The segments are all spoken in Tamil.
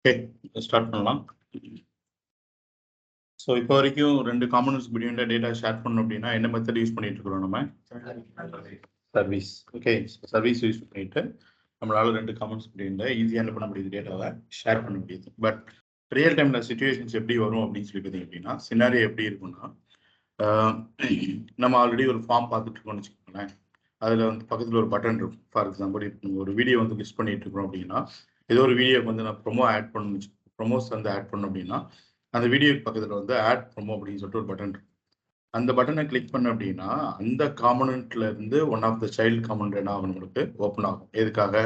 ஓகே, ஸ்டார்ட் பண்ணலாம். ஸோ இப்போ வரைக்கும் 2 காம்பனன்ட்ஸ் பிட்வீன்ல டேட்டா ஷேர் பண்ணணும் அப்படின்னா என்ன மெத்தட் யூஸ் பண்ணிட்டு இருக்கிறோம் நம்ம? சர்வீஸ். ஓகே, சர்வீஸ் யூஸ் பண்ணிட்டு நம்மளால 2 காம்பனன்ட்ஸ் பிட்வீன்ல ஈஸியாக என்ன பண்ண முடியுது, டேட்டாவை ஷேர் பண்ண முடியுது. பட் ரியல் டைம்ல சிச்சுவேஷன்ஸ் எப்படி வரும் அப்படின்னு சொல்லி பார்த்தீங்க அப்படின்னா, சினாரியோ எப்படி இருக்கும்னா, நம்ம ஆல்ரெடி ஒரு ஃபார்ம் பார்த்துட்டு இருக்கோம்னு வச்சுக்கோங்களேன். அதில் வந்து பக்கத்தில் ஒரு பட்டன் இருக்கும். ஃபார் எக்ஸாம்பிள் ஒரு வீடியோ வந்து லிஸ்ட் பண்ணிட்டு இருக்கிறோம் அப்படின்னா, ஏதோ ஒரு வீடியோக்கு வந்து நான் ப்ரொமோஸ் வந்து ஆட் பண்ணணும் அப்படின்னா, அந்த வீடியோக்கு பக்கத்தில் வந்து ஆட் ப்ரொமோ அப்படின்னு சொல்லிட்டு ஒரு பட்டன் இருக்கும். அந்த பட்டனை கிளிக் பண்ண அப்படின்னா அந்த காம்பனன்ட்ல இருந்து one of the child component என்ன ஆகும், நம்மளுக்கு ஓப்பன் ஆகும். எதுக்காக?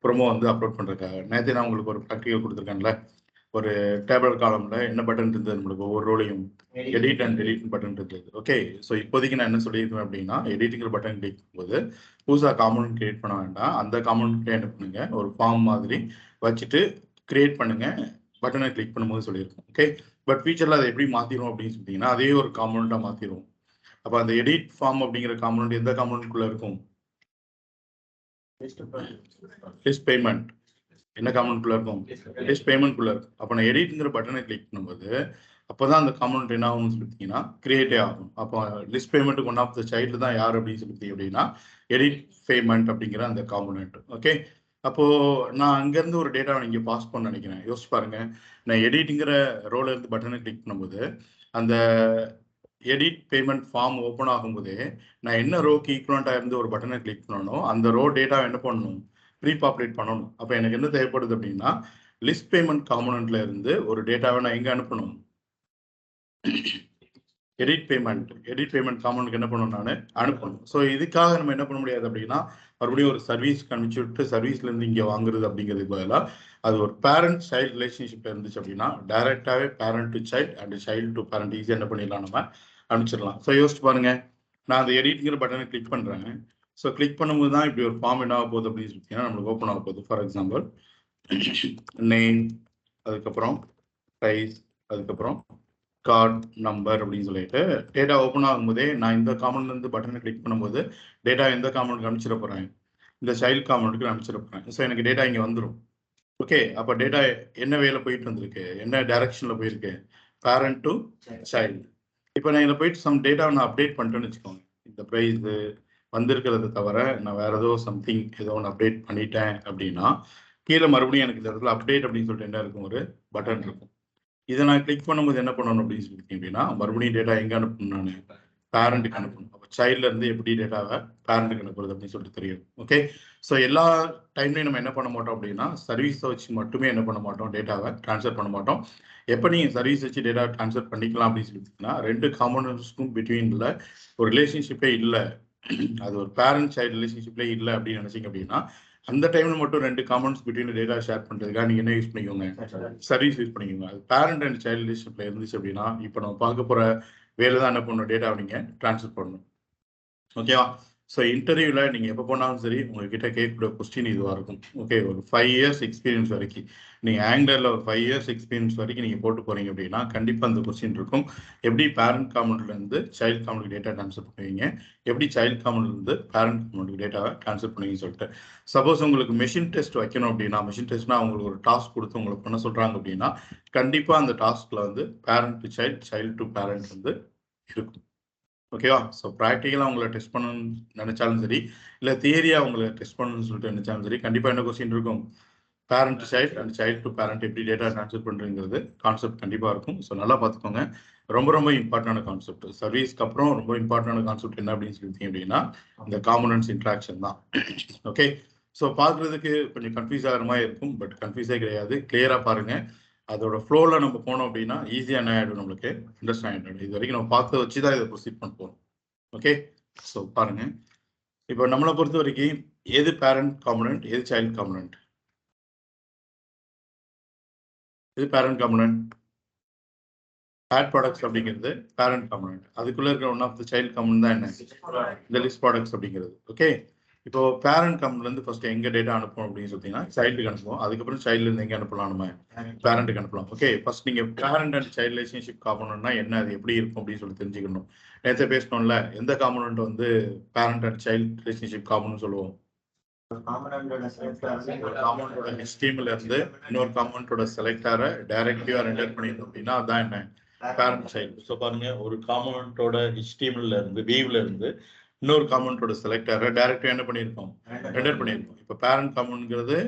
ப்ரொமோ வந்து அப்லோட் பண்ணுறதுக்காக. நேற்று நான் உங்களுக்கு ஒரு ப்ராக்டிகல் கொடுத்துருக்கேன்ல, ஒரு டேபிள் காலம்ல என்ன பட்டன் இருந்தது, நம்மளுக்கு ஒவ்வொரு ரோலையும் எடிட் அண்ட் டெலிட் பட்டன் இருந்தது. ஓகே, ஸோ இப்போதைக்கு நான் என்ன சொல்லியிருக்கேன் அப்படின்னா, எடிட்டிங்கிற பட்டன் கிளிக் பண்ணும்போது புதுசாக காம்பனன்ட் கிரியேட் பண்ண வேண்டாம். அந்த காம்பனன்ட் என்ன பண்ணுங்க, ஒரு ஃபார்ம் மாதிரி வச்சுட்டு கிரியேட் பண்ணுங்க, பட்டனை கிளிக் பண்ணும்போது சொல்லியிருக்கோம். ஓகே, பட் ஃபியூச்சரில் அதை எப்படி மாற்றிடும் அப்படின்னு சொல்லிட்டீங்கன்னா, அதே ஒரு காம்பனண்ட்டாக மாற்றிடுவோம். அப்போ அந்த எடிட் ஃபார்ம் அப்படிங்கிற காம்பனண்ட் எந்த காம்பனண்ட்குள்ளே இருக்கும்? List payment. என்ன காம்பனண்ட்குள்ளே இருக்கும்? லிஸ்ட் பேமெண்ட்குள்ளே இருக்கும். அப்போ நான் எடிட்ங்கிற பட்டனை கிளிக் பண்ணும்போது அப்போதான் அந்த காம்பனண்ட் என்ன ஆகும்னு சொல்லிட்டீங்கன்னா கிரியேட்டே ஆகும். அப்போ லிஸ்ட் பேமெண்ட்டுக்கு ஒன் ஆஃப் த சைல்டு தான் யார் அப்படின்னு சொல்லி அப்படின்னா எடிட் பேமெண்ட் அப்படிங்கிற அந்த காம்பனண்ட். ஓகே, அப்போ நான் அங்கேருந்து ஒரு டேட்டாவை நீங்கள் பாஸ் பண்ண நினைக்கிறேன். யோசிச்சு பாருங்க, நான் எடிட்டுங்கிற ரோல இருந்து பட்டனை கிளிக் பண்ணும்போது அந்த எடிட் பேமெண்ட் ஃபார்ம் ஓப்பன் ஆகும்போதே நான் என்ன ரோக்கு ஈக்குவலண்டாக இருந்து ஒரு பட்டனை கிளிக் பண்ணணும், அந்த ரோ டேட்டாவை என்ன பண்ணணும், ப்ரீ பாப்புலேட் பண்ணணும். அப்போ எனக்கு என்ன தேவைப்படுது அப்படின்னா, லிஸ்ட் பேமெண்ட் காம்பனண்ட்ல இருந்து ஒரு டேட்டாவை நான் எங்கே அனுப்பணும், எடிட் பேமெண்ட் காம்பனண்ட் என்ன பண்ணணும், நான் அனுப்பணும். ஸோ இதுக்காக நம்ம என்ன பண்ண முடியாது அப்படின்னா, மறுபடியும் ஒரு சர்வீஸ் அனுப்பிச்சு விட்டு சர்வீஸ்லேருந்து இங்கே வாங்குறது அப்படிங்கிறது பதிலாக அது ஒரு பேரண்ட் சைல்டு ரிலேஷன்ஷிப் இருந்துச்சு அப்படின்னா டைரெக்டாகவே parent to child and child to parent ஈஸியாக என்ன பண்ணிடலாம், நம்ம அனுப்பிச்சிடலாம். ஸோ யோசிச்சு பாருங்க, நான் அந்த எடிட்ங்கிற பட்டனை கிளிக் பண்ணுறேன். ஸோ கிளிக் பண்ணும்போது தான் இப்படி ஒரு ஃபார்ம் என்ன ஆக போகுது அப்படின்னு சொல்லிட்டீங்கன்னா நம்மளுக்கு ஓப்பன் ஆக போகுது. ஃபார் எக்ஸாம்பிள் நேம், அதுக்கப்புறம் ப்ரைஸ், அதுக்கப்புறம் கார்டு நம்பர் அப்படின்னு சொல்லிட்டு டேட்டா ஓப்பன் ஆகும்போதே நான் இந்த காம்பனன்ட் இருந்து பட்டனை கிளிக் பண்ணும்போது டேட்டா எந்த காம்பனன்ட் அனுப்பிச்சிட போறேன், இந்த சைல்டு காம்பனன்ட்க்கு அனுப்பிச்சிட போறேன். ஸோ எனக்கு டேட்டா இங்கே வந்துடும். ஓகே, அப்போ டேட்டா என்ன வேலை போயிட்டு வந்திருக்கு, என்ன டைரக்ஷன்ல போயிருக்கு, பேரண்ட் டு சைல்டு. இப்போ நான் இதில் போயிட்டு சம் டேட்டாவை நான் அப்டேட் பண்ணிட்டேன்னு வச்சுக்கோங்க. இந்த ப்ரைஸ் வந்திருக்கிறத தவிர நான் வேற ஏதோ சம்திங் ஏதோ ஒன்று அப்டேட் பண்ணிட்டேன் அப்படின்னா கீழே மறுபடியும் எனக்கு இந்த இடத்துல அப்டேட் அப்படின்னு சொல்லிட்டு என்ன இருக்கும், ஒரு பட்டன் இருக்கும். இதை நான் கிளிக் பண்ணும்போது என்ன பண்ணணும் அப்படின்னு சொல்லிட்டீங்க அப்படின்னா மறுபடியும் டேட்டா எங்கே அனுப்பணும், நான் பேரண்ட்டுக்கு அனுப்பணும். அப்போ சைல்ட்ல இருந்து எப்படி டேட்டாவை பேரண்ட்டுக்கு அனுப்புறது அப்படின்னு சொல்லிட்டு தெரியும். ஓகே, ஸோ எல்லா டைம்லையும் நம்ம என்ன பண்ண மாட்டோம் அப்படின்னா சர்வீஸை வச்சு மட்டுமே என்ன பண்ண மாட்டோம், டேட்டாவை ட்ரான்ஸ்ஃபர் பண்ண மாட்டோம். எப்போ நீங்கள் சர்வீஸ் வச்சு டேட்டா ட்ரான்ஸ்ஃபர் பண்ணிக்கலாம் அப்படின்னு சொல்லிட்டீங்கன்னா 2 காம்பனன்ட்ஸ்க்கும் பிட்வீனில் ஒரு ரிலேஷன்ஷிப்பே இல்லை, அது ஒரு பேரண்ட் சைல்டு ரிலேஷன்ஷிப்லேயே இல்லை அப்படின்னு நினைச்சிங்க அப்படின்னா அந்த டைம்ல மட்டும் 2 காம்பனன்ட்ஸ் பிட்வீன் டேட்டா ஷேர் பண்ணுறதுக்காக நீங்கள் என்ன யூஸ் பண்ணிக்கோங்க, சர்வீஸ் யூஸ் பண்ணிக்கோங்க. அது பேரண்ட் அண்ட் சைல்டு ரிலேஷன்ஷிப்ல இருந்துச்சு அப்படின்னா இப்போ நம்ம பார்க்க போகிற வேலை தான் என்ன பண்ணணும், டேட்டாவை நீங்கள் ட்ரான்ஸ்ஃபர் பண்ணணும். ஓகேவா? ஸோ இன்டர்வியூவில் நீங்கள் எப்போ போனாலும் சரி உங்ககிட்ட கேட்கக்கூடிய கொஸ்டின் இதுவாக இருக்கும். ஓகே, ஒரு 5 இயர்ஸ் எக்ஸ்பீரியன்ஸ் வரைக்கும் நீங்கள் ஆங்குலரில் ஒரு 5 இயர்ஸ் எக்ஸ்பீரியன்ஸ் வரைக்கும் நீங்கள் போட்டு போகிறீங்க அப்படின்னா கண்டிப்பாக அந்த கொஸ்டின் இருக்கும். எப்படி பேரண்ட் காம்பனண்ட்லேருந்து சைல்டு காம்பனண்ட் டேட்டா ட்ரான்ஸ்ஃபர் பண்ணுவீங்க, எப்படி சைல்டு காம்பனண்ட்லேருந்து பேரண்ட் காம்பனண்ட் டேட்டாவை ட்ரான்ஸ்ஃபர் பண்ணுவீங்கன்னு சொல்லிட்டு. சப்போஸ் உங்களுக்கு மெஷின் டெஸ்ட் வைக்கணும் அப்படின்னா, மெஷின் டெஸ்ட்னா உங்களுக்கு ஒரு டாஸ்க் கொடுத்து உங்களுக்கு பண்ண சொல்கிறாங்க அப்படின்னா கண்டிப்பாக அந்த டாஸ்கில் வந்து parent to child, child to parent வந்து இருக்கும். ஓகேவா? ஸோ ப்ராக்டிக்கலாக உங்களை டெஸ்ட் பண்ணணும்னு நினைச்சாலும் சரி, இல்லை தியரியாக உங்களை டெஸ்ட் பண்ணணும்னு சொல்லிட்டு நினைச்சாலும் சரி, கண்டிப்பாக என்ன கொஸ்டின் இருக்கும், parent to child and child to parent எப்படி டேட்டா ட்ரான்ஸ்ஃபர் பண்ணுறதுங்கிறது கான்செப்ட் கண்டிப்பாக இருக்கும். ஸோ நல்லா பார்த்துக்கோங்க, ரொம்ப ரொம்ப இம்பார்ட்டன்டான கான்செப்ட். சர்வீஸ்க்கு அப்புறம் ரொம்ப இம்பார்ட்டன்டான கான்செப்ட் என்ன அப்படின்னு சொல்லிட்டீங்க அப்படின்னா இந்த காம்பனன்ட்ஸ் இன்ட்ராக்ஷன் தான். ஓகே, ஸோ பார்க்குறதுக்கு கொஞ்சம் கன்ஃபியூஸ் ஆகிற மாதிரி இருக்கும், பட் கன்ஃபியூஸே கிடையாது. கிளியராக பாருங்கள், அதோட ஃப்ளோவில் நம்ம போனோம் அப்படின்னா ஈஸியாக என்ன ஆகிடும், நம்மளுக்கு அண்டர்ஸ்டாண்ட் ஆகிடும். இது வரைக்கும் நம்ம பார்த்து வச்சு தான் இதை ப்ரொசீட் பண்ண போகிறோம். ஓகே, ஸோ பாருங்க, இப்போ நம்மளை பொறுத்த வரைக்கும் எது பேரண்ட் காம்பனன்ட், எது சைல்டு காம்பனன்ட், எது பேரண்ட் காம்பனன்ட், ஆட் ப்ராடக்ட்ஸ் அப்படிங்கிறது பேரண்ட் காம்பனன்ட். அதுக்குள்ள இருக்கிற one of the child component தான் என்ன, இந்த லிஸ்ட் ப்ராடக்ட்ஸ் அப்படிங்கிறது. ஓகே, இப்போ பேரண்ட் காம்பனன்ட்லேருந்து ஃபர்ஸ்ட் எங்கே டேட்டா அனுப்பணும் அப்படின்னு சொல்லிட்டீங்கன்னா சைல்டுக்கு அனுப்புவோம். அதுக்கப்புறம் சைல்டுலேருந்து எங்கே அனுப்பலாம், நம்ம பேரண்ட்டுக்கு அனுப்பலாம். ஓகே, ஃபர்ஸ்ட் நீங்கள் பேரண்ட் அண்ட் சைல்டு ரிலேஷன்ஷிப் காம்பனன்ட்னா என்ன, அது எப்படி இருக்கும் அப்படின்னு சொல்லி தெரிஞ்சுக்கணும். நேற்று பேசணும்ல, எந்த காம்பனன்ட் வந்து parent and child relationship component சொல்லுவோம், ஒரு காம்பவுண்டோட HTML இருந்து இன்னொரு காம்பவுண்டோட செலக்டாரை டைரக்டிவா ரெண்டர் பண்ணிருந்தோம் அப்படின்னா அதான் என்ன பேரண்ட் சைல்டு. ஸோ பாருங்க, ஒரு காம்பவுண்டோட HTML இருந்து வியூல இருந்து இன்னொரு காம்பவுண்டோட செலக்டாரை டைரக்டிவா என்ன பண்ணியிருக்கோம், ரெண்டர் பண்ணியிருக்கோம். இப்போ பேரண்ட் காம்பவுண்ட்ங்கிறது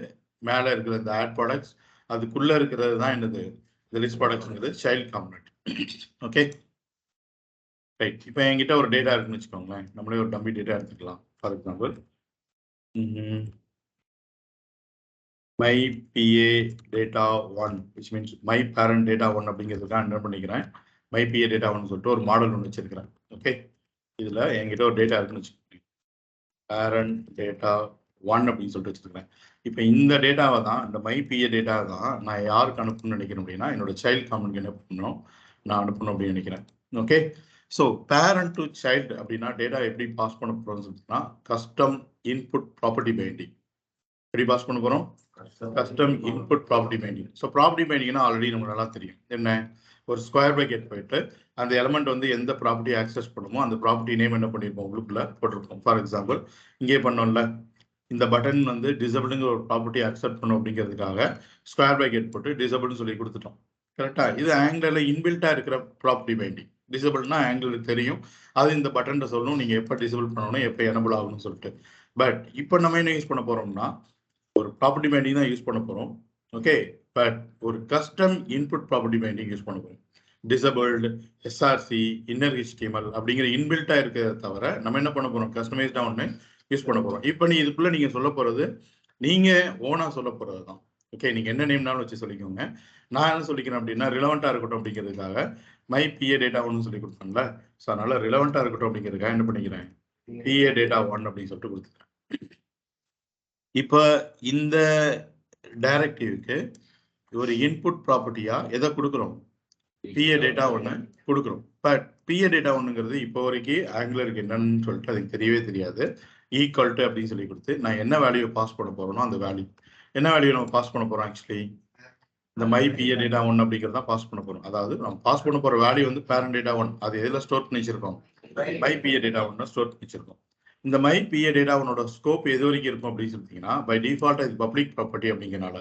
மேல இருக்கிற இந்த ஆட் ப்ராடக்ட்ஸ், அதுக்குள்ள இருக்கிறது தான் என்னது இந்த லிஸ்ட் ப்ராடக்ட்ஸ்ங்கிறது சைல்ட் காம்பவுண்ட். Okay right. இப்போ என்கிட்ட ஒரு டேட்டா இருக்குன்னு வச்சுக்கோங்களேன், நம்மளே ஒரு டம்பி டேட்டா எடுத்துக்கலாம். For example my PA data 1, which means my parent data 1 அப்படிங்கிறதுக்காக என்ன பண்ணிக்கிறேன், my PA data 1 சொல்லிட்டு ஒரு மாடல் ஒன்று வச்சிருக்கிறேன். ஓகே, இதுல என்கிட்ட ஒரு டேட்டா இருக்குன்னு வச்சுக்கோங்க, parent data 1 அப்படின்னு சொல்லிட்டு வச்சிருக்கிறேன். இப்போ இந்த டேட்டாவை தான், இந்த my PA டேட்டா தான் நான் யாருக்கு அனுப்பணும்னு நினைக்கிறேன் அப்படின்னா என்னோட சைல்ட் காம்பவுண்ட் என்ன பண்ணணும், நான் அனுப்பணும் அப்படின்னு நினைக்கிறேன். Okay, so parent to child அப்படின்னா டேட்டா எப்படி பாஸ் பண்ண போறோம்னு சொல்லிட்டுனா கஸ்டம் இன்புட் ப்ராப்பர்ட்டி பைண்டிங். எப்படி பாஸ் பண்ண போறோம், custom input property binding. So property பைண்டிங்னா ஆல்ரெடி நமக்கு நல்லா தெரியும். என்ன, ஒரு ஸ்கொயர் பிராக்கெட் போயிட்டு அந்த எலமெண்ட் வந்து எந்த ப்ராப்பர்ட்டி ஆக்சஸ் பண்ணுமோ அந்த ப்ராப்பர்ட்டி நேம் என்ன பண்ணியிருப்போம், உள்ளுக்குள்ள போட்டிருப்போம். ஃபார் எக்ஸாம்பிள் இங்கே பண்ணோம்ல, இந்த பட்டன் வந்து டிசபிள்ங்கிற ஒரு ப்ராப்பர்ட்டி அக்செப்ட் பண்ணும் அப்படிங்கிறதுக்காக ஸ்கொயர் பிராக்கெட் போட்டு டிசபிள்னு சொல்லி கொடுத்துட்டோம். கரெக்டா, இது ஆங்கிளில் இன்பில்ட்டா இருக்கிற ப்ராப்பர்ட்டி பைண்டிங். டிசபிள்னா ஆங்கிளுக்கு தெரியும், அது இந்த பட்டன் சொல்லணும் நீங்க எப்போ டிசபிள் பண்ணணும், எப்போ எனபிள் ஆகணும்னு சொல்லிட்டு. பட் இப்போ நம்ம என்ன யூஸ் பண்ண போறோம்னா ஒரு ப்ராப்பர்ட்டி பைண்டிங் தான் யூஸ் பண்ண போறோம். ஓகே, பட் ஒரு custom input property binding use பண்ண போறோம். டிசபிள்டு, SRC, இன்னர் HTML அப்படிங்கிற இன்பில்ட்டா இருக்கிறத தவிர நம்ம என்ன பண்ண போறோம், கஸ்டமைஸ்டா ஒன்று யூஸ் பண்ண போறோம். இப்போ நீ இதுக்குள்ள நீங்க சொல்ல போறது நீங்க ஓனா சொல்ல போறது தான். ஓகே, நீங்க என்ன நேம்னாலும் வச்சு சொல்லிக்கோங்க. நான் என்ன சொல்லிக்கிறேன் அப்படின்னா ரிலவெண்டா இருக்கட்டும் அப்படிங்கிறதுக்காக மை PA டேட்டா 1 சொல்லி கொடுத்தேன்ல, ஸோ அதனால ரிலவெண்டா இருக்கட்டும் அப்படிங்கிறதுக்காக என்ன பண்ணிக்கிறேன், PA டேட்டா 1 அப்படின்னு சொல்லிட்டு கொடுத்துக்கிறேன். இப்போ இந்த டைரக்டிவ்க்கு ஒரு இன்புட் ப்ராப்பர்ட்டியா எதை கொடுக்குறோம், PA டேட்டா 1 கொடுக்குறோம். பட் PA டேட்டா 1ங்கிறது இப்போ வரைக்கும் ஆங்குலருக்கு என்னன்னு சொல்லிட்டு அதுக்கு தெரியவே தெரியாது. ஈக்குவல் டு அப்படின்னு சொல்லி கொடுத்து நான் என்ன வேல்யூ பாஸ் பண்ண போறோம்னா அந்த வேல்யூ என்ன வேல்யூ நம்ம பாஸ் பண்ண போறோம், ஆக்சுவலி இந்த மை PA டேட்டா 1 அப்படிங்கிறத பாஸ் பண்ண போறோம். அதாவது நம்ம பாஸ் பண்ண போற வேல்யூ வந்து பேரண்ட் டேட்டா 1, அது எதுல ஸ்டோர் பண்ணி வச்சிருக்கோம், மை PA டேட்டா 1 ஸ்டோர் பண்ணி வச்சிருக்கோம். இந்த மை PA டேட்டா 1ஓட ஸ்கோப் எது வரைக்கும் இருக்கும் அப்படின்னு சொல்லிட்டீங்கன்னா பை டிஃபால்ட் இது பப்ளிக் ப்ராப்பர்ட்டி அப்படிங்கிறனால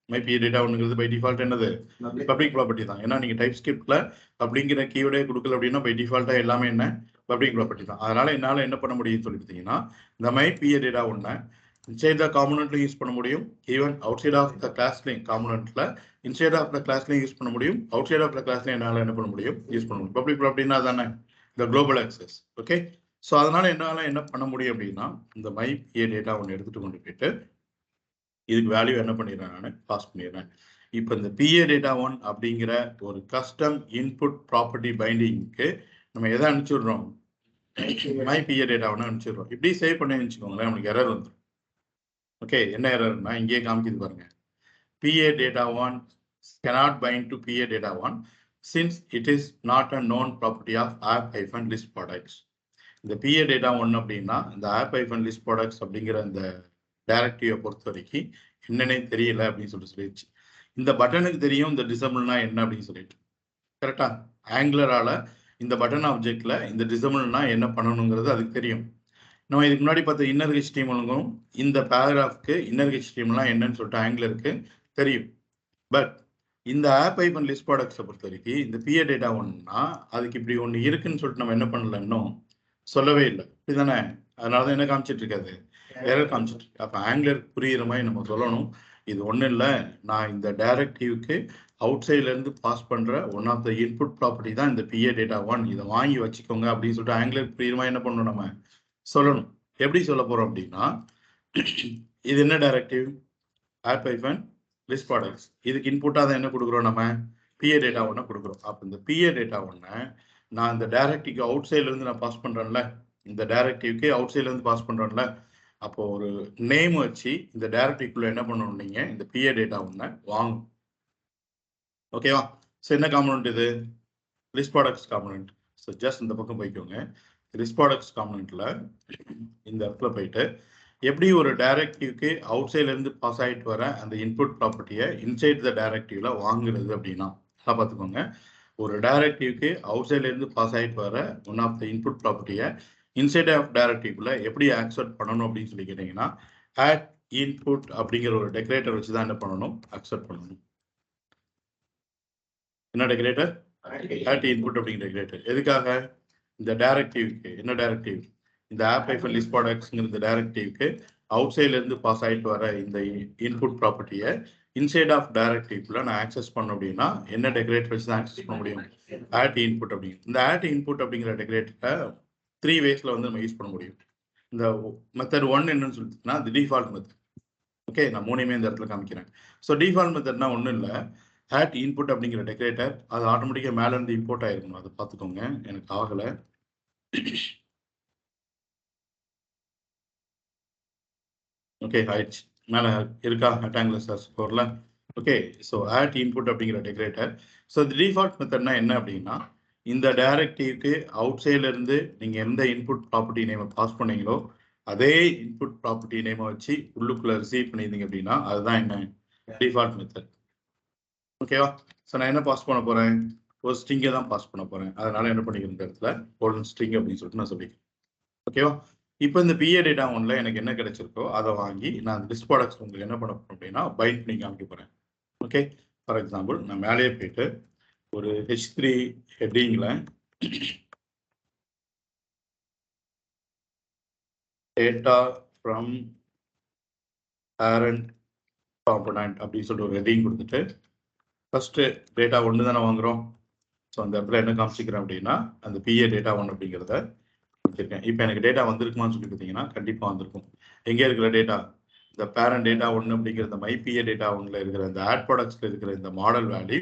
மை PA டேட்டா 1ங்கிறது பை டிஃபால்ட் என்னது பப்ளிக் ப்ராப்பர்ட்டி தான். ஏன்னா நீங்க டைப் ஸ்கிரிப்ட்ல அப்படிங்கிற கீவேர்டே கொடுக்கல அப்படின்னா பை டிஃபால்ட்டா எல்லாமே என்ன பப்ளிக் ப்ராப்பர்ட்டி தான். அதனால என்னால என்ன பண்ண முடியும்னு சொல்லிட்டீங்கன்னா இந்த my PA data 1 inside the காம்பனன்ட்ல யூஸ் பண்ண முடியும், even outside of the கிளாஸ்லையும் காம்பனன்ட்ல இன்சைட் ஆஃப் த கிளாஸ்லையும் யூஸ் பண்ண முடியும், அவுட் சைட் ஆஃப் த கிளாஸ்லையும் என்னால என்ன பண்ண முடியும், யூஸ் பண்ண முடியும். பப்ளிக் ப்ராப்பர்ட்டினா தானே இந்த குளோபல் ஆக்சஸ். ஓகே, ஸோ அதனால என்னால என்ன பண்ண முடியும் அப்படின்னா இந்த மை PA டேட்டா 1 எடுத்துட்டு கொண்டு போயிட்டு இதுக்கு வேல்யூ என்ன பண்ணிடுறேன், நான் பாஸ் பண்ணிடுறேன். இப்போ இந்த PA டேட்டா 1 அப்படிங்கிற ஒரு கஸ்டம் இன்புட் ப்ராப்பர்ட்டி பைண்டிங்க்கு நம்ம எதை அனுப்பிச்சுடுறோம், மை PA டேட்டா 1 அனுப்பிச்சிடுறோம். இப்படி சேவ் பண்ணி வச்சுக்கோங்களேன், நமக்கு எரர் வந்துடும். ஓகே, என்ன எரர்னா இங்கே காமிக்குது பாருங்க, PA data 1 cannot bind to PA data 1 since it is not a known property of app-list products. இந்த PA data 1 அப்படின்னா இந்த app-list products அப்படிங்கிற இந்த டைரக்டிவை பொறுத்த வரைக்கும் என்னன்னே தெரியல அப்படின்னு சொல்லிடுச்சு. இந்த பட்டனுக்கு தெரியும் இந்த டிசபிள்னா என்ன அப்படின்னு சொல்லிட்டு. கரெக்டா, ஆங்குலரால இந்த பட்டன் ஆப்ஜெக்ட்ல இந்த டிசபிள்னா என்ன பண்ணணுங்கிறது அதுக்கு தெரியும். நம்ம இதுக்கு முன்னாடி பார்த்த இன்னர் HTMLக்கும் இந்த பேராகிராஃப்க்கு இன்னர் HTMLனா என்னன்னு சொல்லிட்டு ஆங்குலருக்கு தெரியும். பட் இந்த app-list products பொறுத்த வரைக்கும் இந்த PA டேட்டா 1னா அதுக்கு இப்படி ஒன்று இருக்குன்னு சொல்லிட்டு நம்ம என்ன பண்ணல, இன்னும் சொல்லவே இல்லை. இதுதானே, அதனாலதான் என்ன காமிச்சிட்டு இருக்காது, எரர் காமிச்சிட்டு இருக்கு. அப்ப ஆங்குலர் புரியுற மாதிரி நம்ம சொல்லணும், இது ஒன்றும் இல்லை, நான் இந்த டைரக்டிவ்க்கு அவுட் சைட்ல இருந்து பாஸ் பண்ற one of the input property தான் இந்த PA டேட்டா 1, இதை வாங்கி வச்சுக்கோங்க அப்படின்னு சொல்லிட்டு ஆங்குலர் புரியுற மாதிரி என்ன பண்ணணும், நம்ம சொல்லணும். எப்படி சொல்ல போறோம் அப்படின்னா இது என்ன டைரக்டிவ், app-list products, இதுக்கு இன்புட்டா தான் என்ன கொடுக்குறோம், நம்ம PA டேட்டா 1 கொடுக்குறோம். அப்ப இந்த PA டேட்டா 1 நான் இந்த டைரக்டிவ்க்கு அவுட் சைட்ல இருந்து நான் பாஸ் பண்றேன்ல, இந்த டைரக்டிவ்க்கு அவுட் சைட்ல இருந்து பாஸ் பண்றேன்ல, அப்போ ஒரு நேம் வச்சு இந்த டைரக்டிவ்க்குள்ள என்ன பண்ணணும், நீங்க இந்த PA டேட்டா 1 வாங்கும். ஓகேவா, ஸோ என்ன காம்பனன்ட் இது, list products component. So just இந்த பக்கம் போய்க்கோங்க, லிஸ்ட் ப்ராடக்ட்ஸ் காம்பனன்ட்ல இந்த இடத்துல போயிட்டு எப்படி ஒரு டைரக்டிவ்க்கு அவுட் சைட்ல இருந்து பாஸ் ஆகிட்டு வர அந்த இன்புட் ப்ராப்பர்ட்டியை இன்சைட் த டைரக்டிவ்ல வாங்குறது அப்படின்னா பார்த்துக்கோங்க. ஒரு டைரக்டிவ்க்கு அவுட் சைட்ல இருந்து பாஸ் ஆகிட்டு வர ஒன் ஆஃப் த இன்புட் ப்ராப்பர்ட்டியை இன்சைட் ஆஃப் டைரக்டிவ்ல எப்படி ஆக்செப்ட் பண்ணணும் அப்படின்னு சொல்லி கேட்டீங்கன்னா ஆட் இன்புட் அப்படிங்கிற ஒரு டெக்கரேட்டர் வச்சு தான் என்ன பண்ணணும், அக்செப்ட் பண்ணணும். என்ன டெக்கரேட்டர்? ஆட் இன்புட் அப்படிங்கிற டெக்கரேட்டர். எதுக்காக? இந்த டைரக்டிவ்க்கு. என்ன டைரக்டிவ்? இந்த ஆப் ஐஃபன் லிஸ்ட் ப்ராடக்ட்ஸ்ங்கிற இந்த டைரக்டிவ்க்கு அவுட் சைட்ல இருந்து பாஸ் ஆயிட்டு வர இந்த இன்புட் ப்ராப்பர்ட்டியை இன்சைட் ஆஃப் டைரக்டிவ்ல நான் ஆக்சஸ் பண்ண அப்படின்னா என்ன டெக்கரேட்டர் வச்சு தான் ஆக்சஸ் பண்ண முடியும்? ஆட் இன்புட் அப்படிங்கிற இந்த ஆட் இன்புட் அப்படிங்கிற டெக்கரேட்டரை 3 வேஸ்ல வந்து நம்ம யூஸ் பண்ண முடியும். இந்த மெத்தட் 1 என்னன்னு சொல்லிட்டுனா இது டிஃபால்ட் மெத்தட். ஓகே, நான் மூணையுமே இந்த இடத்துல காமிக்கிறேன். ஸோ டிஃபால்ட் மெத்தட்னா ஒன்றும் இல்லை, ஆட் இன்புட் அப்படிங்கிற டெக்கரேட்டர் அது ஆட்டோமேட்டிக்காக மேலே இருந்து இம்போர்ட் ஆயிருக்கணும். அதை பார்த்துக்கோங்க, எனக்கு ஆகலை. ஓகே, ஆயிடுச்சு. மேலே இருக்கா ரெக்டாங்குலர் சர்ச் ஸ்கோர்ல? ஓகே, ஸோ ஆட் இன்புட் அப்படிங்கிற டெக்கரேட்டர். ஸோ இந்த டிஃபால்ட் மெத்தட்னா என்ன அப்படின்னா, இந்த டைரக்டிவ்க்கு அவுட் சைட்ல இருந்து நீங்கள் எந்த இன்புட் ப்ராப்பர்ட்டி நேமை பாஸ் பண்ணீங்களோ அதே இன்புட் ப்ராப்பர்ட்டி நேமை வச்சு உள்ளுக்குள்ள ரிசீவ் பண்ணியிருந்தீங்க அப்படின்னா அதுதான் என்ன டிஃபால்ட் மெத்தட். ஓகேவா? ஸோ நான் என்ன பாஸ் பண்ண போறேன்? ஒரு ஸ்ட்ரிங்கை தான் பாஸ் பண்ண போறேன். அதனால என்ன பண்ணிக்கிறேன், இந்த இடத்துல கோல்டன் ஸ்ட்ரிங் அப்படின்னு சொல்லிட்டு நான் சொல்லிக்கிறேன். ஓகேவா? இப்போ இந்த பிஏ டேட்டா ஒன்ல எனக்கு என்ன கிடைச்சிருக்கோ அதை வாங்கி நான் லிஸ்ட் ப்ராடக்ட்ஸ் உங்களுக்கு என்ன பண்ண போறேன் அப்படின்னா பைண்ட் பண்ணி காமிக்க போறேன். ஓகே, ஃபார் எக்ஸாம்பிள் நான் மேலேயே போயிட்டு ஒரு H3 ஹெட்டிங்ல டேட்டா ஃப்ரம் பேரண்ட் காம்பனன்ட் அப்படின்னு சொல்லிட்டு ஒரு ஹெட்டிங் கொடுத்துட்டு ஃபர்ஸ்ட் டேட்டா ஒன்று தானே வாங்குறோம். ஸோ அந்த இடத்துல என்ன காமிச்சிக்கிறேன் அப்படின்னா அந்த பிஏ டேட்டா ஒன் அப்படிங்கிறத கொடுத்துருக்கேன். இப்போ எனக்கு டேட்டா வந்திருக்குமான்னு சொல்லி பார்த்தீங்கன்னா கண்டிப்பாக வந்திருக்கும். எங்கே இருக்கிற டேட்டா? இந்த பேரண்ட் டேட்டா ஒன்று அப்படிங்கிற இந்த மைபிஏ டேட்டா ஒன்றில் இருக்கிற இந்த ஆட் ப்ராடக்ட்ஸ்ல இருக்கிற இந்த மாடல் வேல்யூ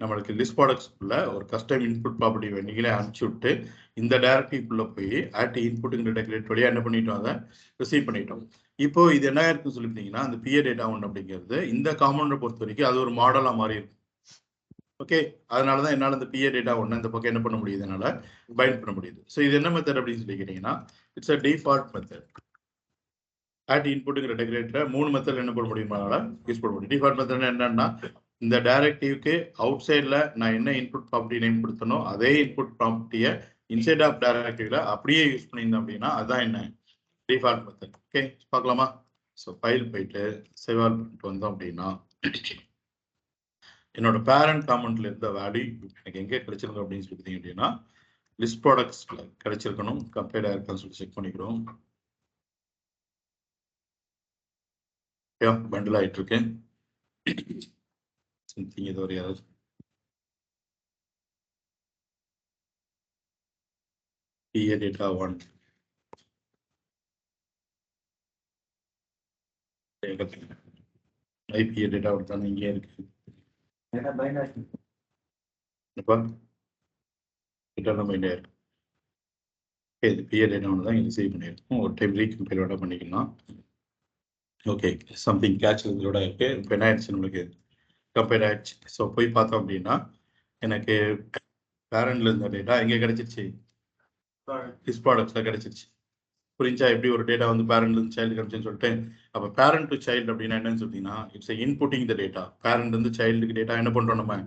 நம்மளுக்கு லிஸ்ட் ப்ராடக்ட்ஸ்க்குள்ள ஒரு கஸ்டம் இன்புட் ப்ராப்பர்ட்டி நீங்களே அனுப்பிச்சு விட்டு இந்த டைரக்டிவ்க்குள்ள போய் ஆட் இன்புட்டுங்கிற டெக்கரேட் வழியாக என்ன பண்ணிட்டோம், அதை ரிசீவ் பண்ணிட்டோம். இப்போ இது என்ன இருக்குன்னு சொல்லிட்டீங்கன்னா அந்த பிஏ டேட்டா ஒன் அப்படிங்கிறது இந்த காம்பவுண்டை பொறுத்த வரைக்கும் அது ஒரு மாடலாக மாறி இருக்கும். ஓகே, அதனாலதான் என்னால இந்த பிஏ டேட்டா ஒன்று இந்த பக்கம் என்ன பண்ண முடியுது, என்னால பைண்ட் பண்ண முடியுது. ஸோ இது என்ன மெத்தட் அப்படின்னு சொல்லி கேட்டீங்கன்னா it's a default method. Add இன்புட்டுங்கிற டெக்கரேட்டரை 3 மெத்தட் என்ன பண்ண முடியுமா யூஸ் பண்ண முடியும். டிஃபால்ட் மெத்தட் என்னன்னா இந்த டைரக்டிவ்க்கு அவுட் சைட்ல நான் என்ன இன்புட் ப்ராப்பர்ட்டி நேம் கொடுத்தனோ அதே இன்புட் ப்ராப்பர்ட்டியை இன்சைட் ஆஃப் டைரக்டிவ்ல அப்படியே யூஸ் பண்ணியிருந்தோம் அப்படின்னா அதுதான் என்ன டிஃபால்ட் மெத்தட். ஓகே, பார்க்கலாமா? ஸோ ஃபைல் போயிட்டு சேவால் பண்ணிட்டு வந்தோம் அப்படின்னா என்னோட பேரண்ட் காமெண்ட்ல இருந்த வேல்யூ எனக்கு எங்கே கிடைச்சிருக்கு அப்படின்னு சொல்லி அப்படின்னா லிஸ்ட் ப்ராடக்ட்ஸ்ல கிடைச்சிருக்கணும். கம்பேர்ட் ஆயிருக்கான்னு சொல்லி செக் பண்ணிக்கிறோம். பண்டில் ஆயிட்டு இருக்கு. சம்திங் ஏதோ ஒரு யாராவது பிஏ டேட்டா ஒன் ஐபிஏ டேட்டா ஒன் தான் இங்கே இருக்கு. பிஏ டேட்டா ஒன்று தான் இங்கே சேவ் பண்ணியிருக்கோம். ஒரு டைம் ரீகம்பைல் பண்ணிக்கலாம். ஓகே, சம்திங் கேட்ச் இதோட இருக்கு. இப்போ என்ன ஆயிடுச்சு, நம்மளுக்கு கம்பைல் ஆயிடுச்சு. ஸோ போய் பார்த்தோம் அப்படின்னா எனக்கு பேரண்ட்ல இருந்த டேட்டா எங்கே கிடைச்சிருச்சு, லிஸ்ட் ப்ராடக்ட்ஸ்ல கிடைச்சிருச்சு. புரிஞ்சா எப்படி ஒரு டேட்டா வந்து பேரண்ட்ல இருந்து சைல்டு கிடைச்சுன்னு சொல்லிட்டு. அப்போ பேரண்ட் டு சைல்டு அப்படின்னா என்னன்னு சொல்லிட்டீங்கன்னா it's inputting the data. Parent வந்து சைல்டுக்கு டேட்டா என்ன பண்றோம், நம்ம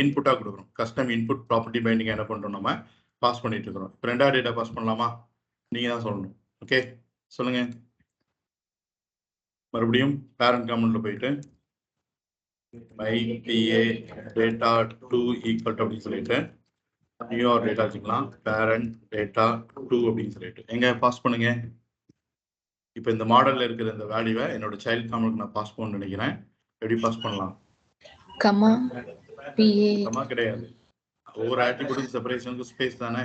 இன்புட்டா கொடுக்குறோம். கஸ்டம் இன்புட் ப்ராப்பர்ட்டி பைண்டிங் என்ன பண்றோம், நம்ம பாஸ் பண்ணிட்டு இருக்கிறோம். இப்போ ரெண்டாவது டேட்டா பாஸ் பண்ணலாமா, நீங்க தான் சொல்லணும். ஓகே, சொல்லுங்க. மறுபடியும் பேரண்ட் காமெண்ட்ல போயிட்டு myPA data 2 equal to அப்படின்னு சொல்லிட்டு நியூ டேட்டா வச்சுக்கலாம். பேரண்ட் டேட்டா 2 அப்படின்னு சொல்லிட்டு எங்க பாஸ் பண்ணுங்க. இப்போ இந்த மாடல்ல இருக்கிற இந்த வேல்யூவை என்னோட சைல்ட் காமெண்ட் நான் பாஸ் பண்ணணும்னு நினைக்கிறேன். எப்படி பாஸ் பண்ணலாம்? கமா பிஏ கமா கிடையாது, ஒவ்வொரு ஆட்ரிபியூட்டுக்கு செப்பரேஷனுக்கு ஸ்பேஸ் தானே.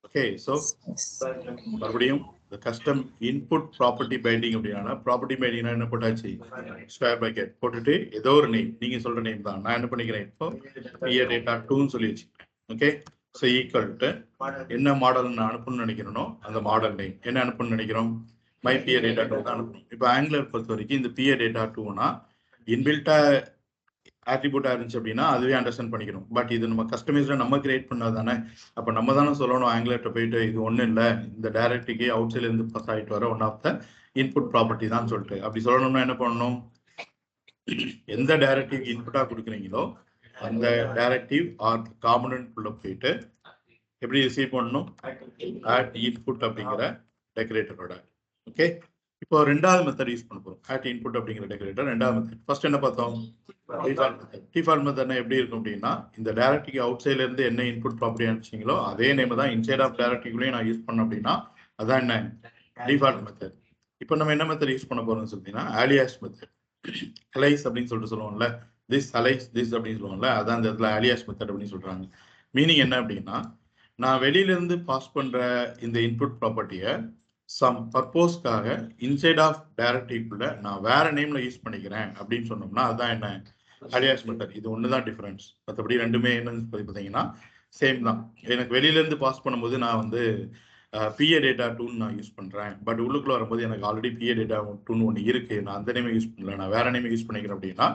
ஓகே, ஸோ மறுபடியும் இந்த கஸ்டம் இன்புட் ப்ராப்பர்ட்டி பைண்டிங் அப்படின்னா ப்ராப்பர்ட்டி பைண்டிங்னா என்ன போட்டாச்சு, ஸ்கொயர் பிராக்கெட் போட்டுட்டு ஏதோ ஒரு நேம், நீங்க சொல்ற நேம் தான் நான் என்ன பண்ணிக்கிறேன், இப்போ பிஏ டேட்டா 2ன்னு சொல்லி வச்சுக்கிறேன். ஓகே, ஸோ ஈக்குவல் டு என்ன மாடல் நான் அனுப்பணும்னு நினைக்கிறேனோ அந்த மாடல் நேம் என்ன அனுப்பணும்னு நினைக்கிறோம், மை பிஏ டேட்டா 2 தான் அனுப்பணும். இப்போ ஆங்குலர் பொறுத்த வரைக்கும் இந்த பிஏ டேட்டா 2னா இன்பில்ட்டா ஆட்ரிபியூட்டா இருந்துச்சு அப்படின்னா அதுவே அண்டர்ஸ்டாண்ட் பண்ணிக்கணும். பட் இது நம்ம கஸ்டமைஸ்ல நம்ம கிரியேட் பண்ணது தானே. அப்போ நம்ம தானே சொல்லணும் ஆங்குலர்ட்ட போயிட்டு இது ஒன்றும் இல்லை, இந்த டைரக்டிக்கு அவுட் சைட்ல இருந்து பாஸ் ஆகிட்டு வர one of the input property தான் சொல்லிட்டு. அப்படி சொல்லணும்னா என்ன பண்ணணும், எந்த டைரக்டிவ் இன்புட்டா கொடுக்குறீங்களோ அந்த டைரக்டிவ் ஆர் காம்பனன்ட் உள்ள போயிட்டு எப்படி ரிசீவ் பண்ணணும், ஆட் இன்புட் அப்படிங்கிற டெக்கரேட்டரோட. ஓகே, இப்போ ரெண்டாவது மெத்தட் யூஸ் பண்ண போறோம். ஆட் இன்புட் அப்படிங்கிற டெக்கரேட்டர் ரெண்டாவது மெத்தட். ஃபர்ஸ்ட் என்ன பார்த்தோம்? Default method. டிஃபால்ட் மெத்தட் எப்படி இருக்கும் அப்படின்னா, இந்த டைரக்டரிக்கு அவுட் சைட்ல இருந்து என்ன இன்புட் ப்ராப்பர்ட்டி அனுப்பிச்சீங்களோ அதே நேம் தான் இன்சைட் ஆஃப் டைரக்டரிக்குள்ளேயும் நான் யூஸ் பண்ணேன் அப்படின்னா அதான் என்ன டிஃபால்ட் மெத்தட். இப்போ நம்ம என்ன மெத்தட் யூஸ் பண்ண போறோம்னு சொல்லிட்டீங்கன்னா அலியாஸ் மெத்தட். அலைஸ் அப்படின்னு சொல்லிட்டு சொல்லுவோம்ல, திஸ் அலைஸ் திஸ் அப்படின்னு சொல்லுவோம்ல, அதான் இந்த இடத்துல அலியாஸ் மெத்தட் அப்படின்னு சொல்றாங்க. மீனிங் என்ன அப்படின்னா, நான் வெளியில இருந்து பாஸ் பண்ற இந்த இன்புட் ப்ராப்பர்ட்டியை சம் பர்போஸ்க்காக இன்சைட் ஆஃப் டைரக்டரிக்குள்ள நான் வேற நேம்ல யூஸ் பண்ணிக்கிறேன் அப்படின்னு சொன்னோம்னா அதுதான் என்ன அலியாஸ் மெத்தட். இது ஒண்ணுதான் டிஃபரன்ஸ். மற்றபடி ரெண்டுமே என்னன்னு பார்த்தீங்கன்னா சேம் தான். எனக்கு வெளியில இருந்து பாஸ் பண்ணும்போது நான் வந்து பிஏ டேட்டா டூன்னு நான் யூஸ் பண்றேன். பட் உள்ளுக்குள்ள வரும்போது எனக்கு ஆல்ரெடி பிஏ டேட்டா டூன்னு ஒன்று இருக்கு, நான் அந்த நேமே யூஸ் பண்ணல, நான் வேற நேமே யூஸ் பண்ணிக்கிறேன் அப்படின்னா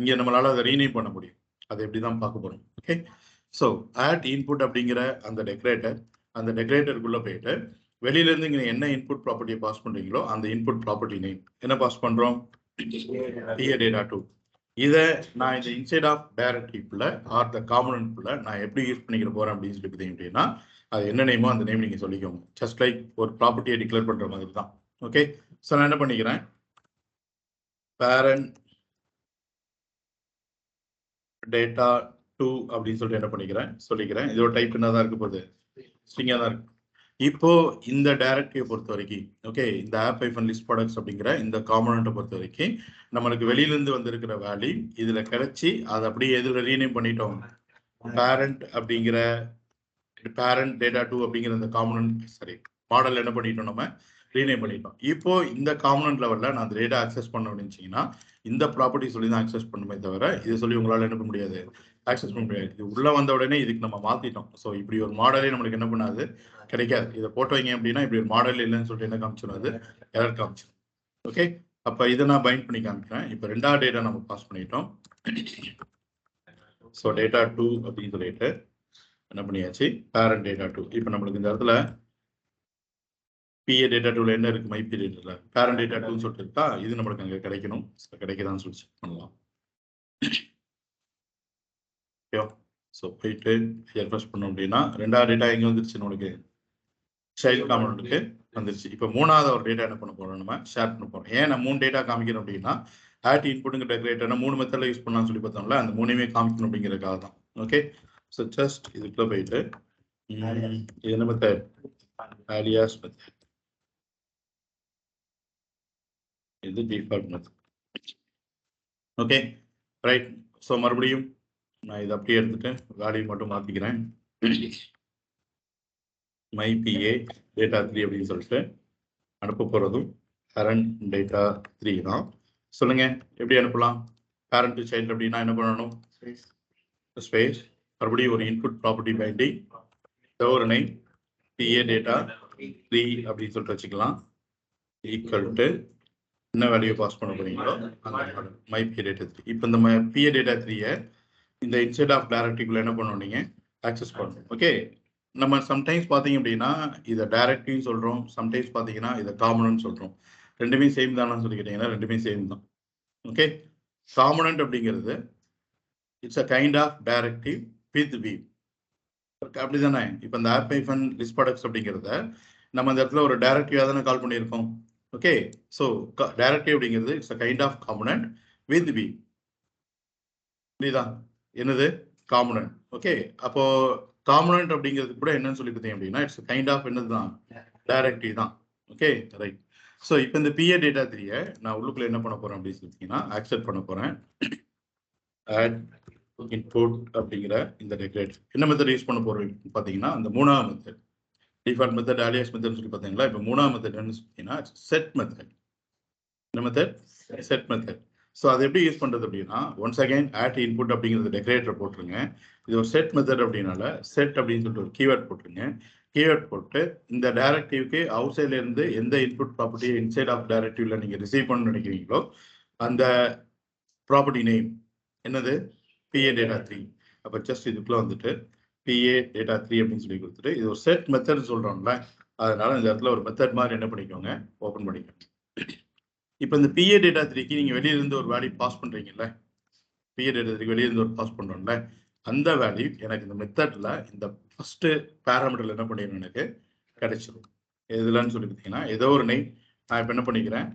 இங்க நம்மளால அதை ரீநேம் பண்ண முடியும். அதை எப்படிதான் பார்க்க போறோம். ஓகே, ஸோ ஆட் இன்புட் அப்படிங்கிற அந்த டெக்கரேட்டருக்குள்ள போயிட்டு வெளியில இருந்து இங்க என்ன இன்புட் ப்ராப்பர்ட்டியை பாஸ் பண்றீங்களோ அந்த இன்புட் ப்ராப்பர்ட்டி நேம் என்ன பாஸ் பண்றோம்? PA data two. இதை நான் இந்த இன்சைட் ஆஃப் டைரக்டரிக்குள்ள ஆர் த காம்பனன்ட்குள்ள நான் எப்படி யூஸ் பண்ணிக்கிற போறேன் அப்படின்னு சொல்லி பார்த்தீங்க அப்படின்னா அது என்ன நேமோ அந்த நேம் நீங்க சொல்லிக்கோங்க. ஜஸ்ட் லைக் ஒரு ப்ராப்பர்ட்டியை டிக்ளேர் பண்ற மாதிரி தான். ஓகே, ஸோ நான் என்ன பண்ணிக்கிறேன், பேரண்ட் டேட்டா டூ அப்படின்னு சொல்லிட்டு என்ன சொல்லிக்கிறேன். இதோட டைப் என்ன தான் இருக்க போகுது, ஸ்ட்ரிங்கா தான் இருக்கு. இப்போ இந்த டைரக்டரியை பொறுத்த வரைக்கும் ஓகே, இந்த ஆப் ஐஃபன் லிஸ்ட் ப்ராடக்ட்ஸ் அப்படிங்கிற இந்த காம்பனண்ட்டை பொறுத்த வரைக்கும் நம்மளுக்கு வெளியிலிருந்து வந்திருக்கிற வேல்யூ இதுல கிடைச்சி அதை அப்படியே எதுல ரீநேம் பண்ணிட்டோம், பேரண்ட் அப்படிங்கிற பேரண்ட் டேட்டா டூ அப்படிங்கிற இந்த காம்பனண்ட் சரி மாடல் என்ன பண்ணிட்டோம், நம்ம ரீநேம் பண்ணிட்டோம். இப்போ இந்த காம்பனண்ட் லெவல்ல நான் அந்த டேட்டா அக்சஸ் பண்ண முடிஞ்சிங்கன்னா இந்த ப்ராப்பர்ட்டி சொல்லி தான் அக்சஸ் பண்ணுமே தவிர இதை சொல்லி உங்களால என்ன பண்ண முடியாது, அக்சஸ் பண்ண முடியாது. இது உள்ள வந்த உடனே இதுக்கு நம்ம மாத்திட்டோம். ஸோ இப்படி ஒரு மாடலே நம்மளுக்கு என்ன பண்ணாது, கிடைக்காது. இதை போட்டு வைங்க அப்படின்னா இப்படி ஒரு மாடல் இல்லைன்னு சொல்லிட்டு என்ன காமிச்சிடும், அது எரர் காமிச்சிடும். ஓகே, அப்ப இதை நான் பைண்ட் பண்ணி காமிக்கிறேன். இப்போ ரெண்டாவது டேட்டா நம்ம பாஸ் பண்ணிட்டோம். ஸோ டேட்டா டூ அப்படின்னு சொல்லிட்டு என்ன பண்ணியாச்சு, பேரண்ட் டேட்டா டூ. இப்போ நம்மளுக்கு இந்த இடத்துல பிஏ டேட்டா டூல என்ன இருக்கு, மைபி டேட்டால பேரண்ட் டேட்டா டூன்னு சொல்லிட்டு இருக்கா, இது நம்மளுக்கு அங்கே கிடைக்கணும். கிடைக்குதான்னு சொல்லி செக் பண்ணலாம். ஸோ போயிட்டு ரெஃப்ரெஷ் பண்ணோம் அப்படின்னா ரெண்டாவது டேட்டா எங்கே வந்துருச்சு, நம்மளுக்கு சைல்டு காம்பனண்ட்டுக்கு வந்துருச்சு. இப்போ மூணாவது ஒரு டேட்டா என்ன பண்ண போறோம், நம்ம ஷேர் பண்ண போறோம். ஏன் நான் 3 டேட்டா காமிக்கிறோம் அப்படின்னா ஆட் இன்புட்டுங்க டெக்கரேட்டர்னா 3 மெத்தட்ல யூஸ் பண்ணலாம்னு சொல்லி பார்த்தோம்ல, அந்த 3மே காமிக்கணும் அப்படிங்கிறதுக்காக தான். ஓகே, ஸோ ஜஸ்ட் இதுக்குள்ள போயிட்டு இது என்ன மெத்தட், அலியாஸ் மெத்தட். இது default method. Okay right. So மறுபடியும் நான் இதை அப்படியே எடுத்துட்டு வேல்யூ மட்டும் மாத்திக்கிறேன். மைபிஏ டேட்டா 3 அப்படின்னு சொல்லிட்டு அனுப்ப போறதும் பேரண்ட் டேட்டா 3 தான். சொல்லுங்க எப்படி அனுப்பலாம், பேரண்ட் டு சைல்டு அப்படின்னா என்ன பண்ணணும், ஸ்பேஸ் மறுபடியும் ஒரு இன்புட் ப்ராப்பர்ட்டி பைண்டிங் ஒரு நேம் பிஏ டேட்டா 3 அப்படின்னு சொல்லிட்டு வச்சுக்கலாம். ஈக்குவல் டு என்ன வேல்யூ பாஸ் பண்ண போறீங்களோ அந்த மைபிஏ டேட்டா 3. இப்போ இந்த பிஏ டேட்டா 3 இந்த இன்சைட் ஆஃப் டைரக்டரிக்குள்ள என்ன பண்ணணும், நீங்க ஆக்சஸ் பண்ணணும். ஓகே, நம்ம சம்டைம்ஸ் பார்த்தீங்க அப்படின்னா இதை டைரக்டரின்னு சொல்றோம், சம்டைம்ஸ் பார்த்தீங்கன்னா இதை காம்பனன்ட் சொல்றோம். ரெண்டுமே சேம் தானு சொல்லி கேட்டீங்கன்னா ரெண்டுமே சேம் தான். ஓகே, காம்பனன்ட் அப்படிங்கிறது it's a kind of directive with view, அப்படிதானே. இப்போ இந்த ஆப் ஐஃபன் லிஸ்ட் ப்ராடக்ட்ஸ் அப்படிங்கிறத நம்ம இந்த இடத்துல ஒரு டைரக்டிவா தானே கால் பண்ணியிருக்கோம். ஓகே, ஸோ டைரக்டிவ் அப்படிங்கிறது it's a kind of component with view. புரியுதா, என்னது காம்பனன்ட். ஓகே, அப்போ காம்பனன்ட் அப்படிங்கிறது கூட என்னன்னு சொல்லி பார்த்தீங்க அப்படின்னா இட்ஸ் கைண்ட் ஆஃப் என்னது தான், டைரக்டிவ் தான். Okay right. ஸோ இப்போ இந்த பிஏ டேட்டா 3 நான் உள்ளுக்குள்ள என்ன பண்ண போறேன் அப்படின்னு சொல்லிட்டீங்கன்னா அக்செப்ட் பண்ண போறேன். ஆட் இன்புட் அப்படிங்கிற இந்த டெக்கரேட் என்ன மெத்தட் யூஸ் பண்ண போறோம் பார்த்தீங்கன்னா அந்த மூணாவது method default method alias method சொல்லி பார்த்தீங்களா. இப்போ மூணாவது மெத்தட் என்ன சொல்லிட்டீங்கன்னா செட் மெத்தட். என்ன மெத்தட், செட் மெத்தட். ஸோ அதை எப்படி யூஸ் பண்றது அப்படின்னா ஒன்ஸ் அகைன் ஆட் இன்புட் அப்படிங்கிறது டெக்கரேட்டர் போட்டுருங்க. இது ஒரு செட் மெத்தட் அப்படின்னால செட் அப்படின்னு சொல்லிட்டு ஒரு கீவேர்ட் போட்டுருங்க. கீவேர்ட் போட்டு இந்த டைரக்டிவ்க்கு அவுட் சைட்ல இருந்து எந்த இன்புட் ப்ராப்பர்ட்டியை இன்சைட் ஆஃப் டைரக்டிவ்ல நீங்க ரிசீவ் பண்ண நினைக்கிறீங்களோ அந்த ப்ராப்பர்ட்டி நேம் என்னது, பிஏ டேட்டா 3. அப்போ ஜஸ்ட் இதுக்குள்ள வந்துட்டு பிஏ டேட்டா 3 அப்படின்னு சொல்லி கொடுத்துட்டு இது ஒரு செட் மெத்தட் சொல்றோம்ல, அதனால இந்த இடத்துல ஒரு மெத்தட் மாதிரி என்ன பண்ணிக்கோங்க, ஓப்பன் பண்ணிக்கோங்க. இப்போ இந்த பிஏ டேட்டா 3க்கு நீங்க வெளியில இருந்து ஒரு வேல்யூ பாஸ் பண்றீங்கல்ல, பிஏ டேட்டா 3 வெளியில இருந்து ஒரு பாஸ் பண்றோம்ல, அந்த வேல்யூ எனக்கு இந்த மெத்தட்ல இந்த ஃபர்ஸ்ட் பேராமீட்டர்ல என்ன பண்ணிடணும், எனக்கு கிடைச்சிடும். எதுலன்னு சொல்லி பார்த்தீங்கன்னா ஏதோ ஒரு நெய் நான் இப்போ என்ன பண்ணிக்கிறேன்,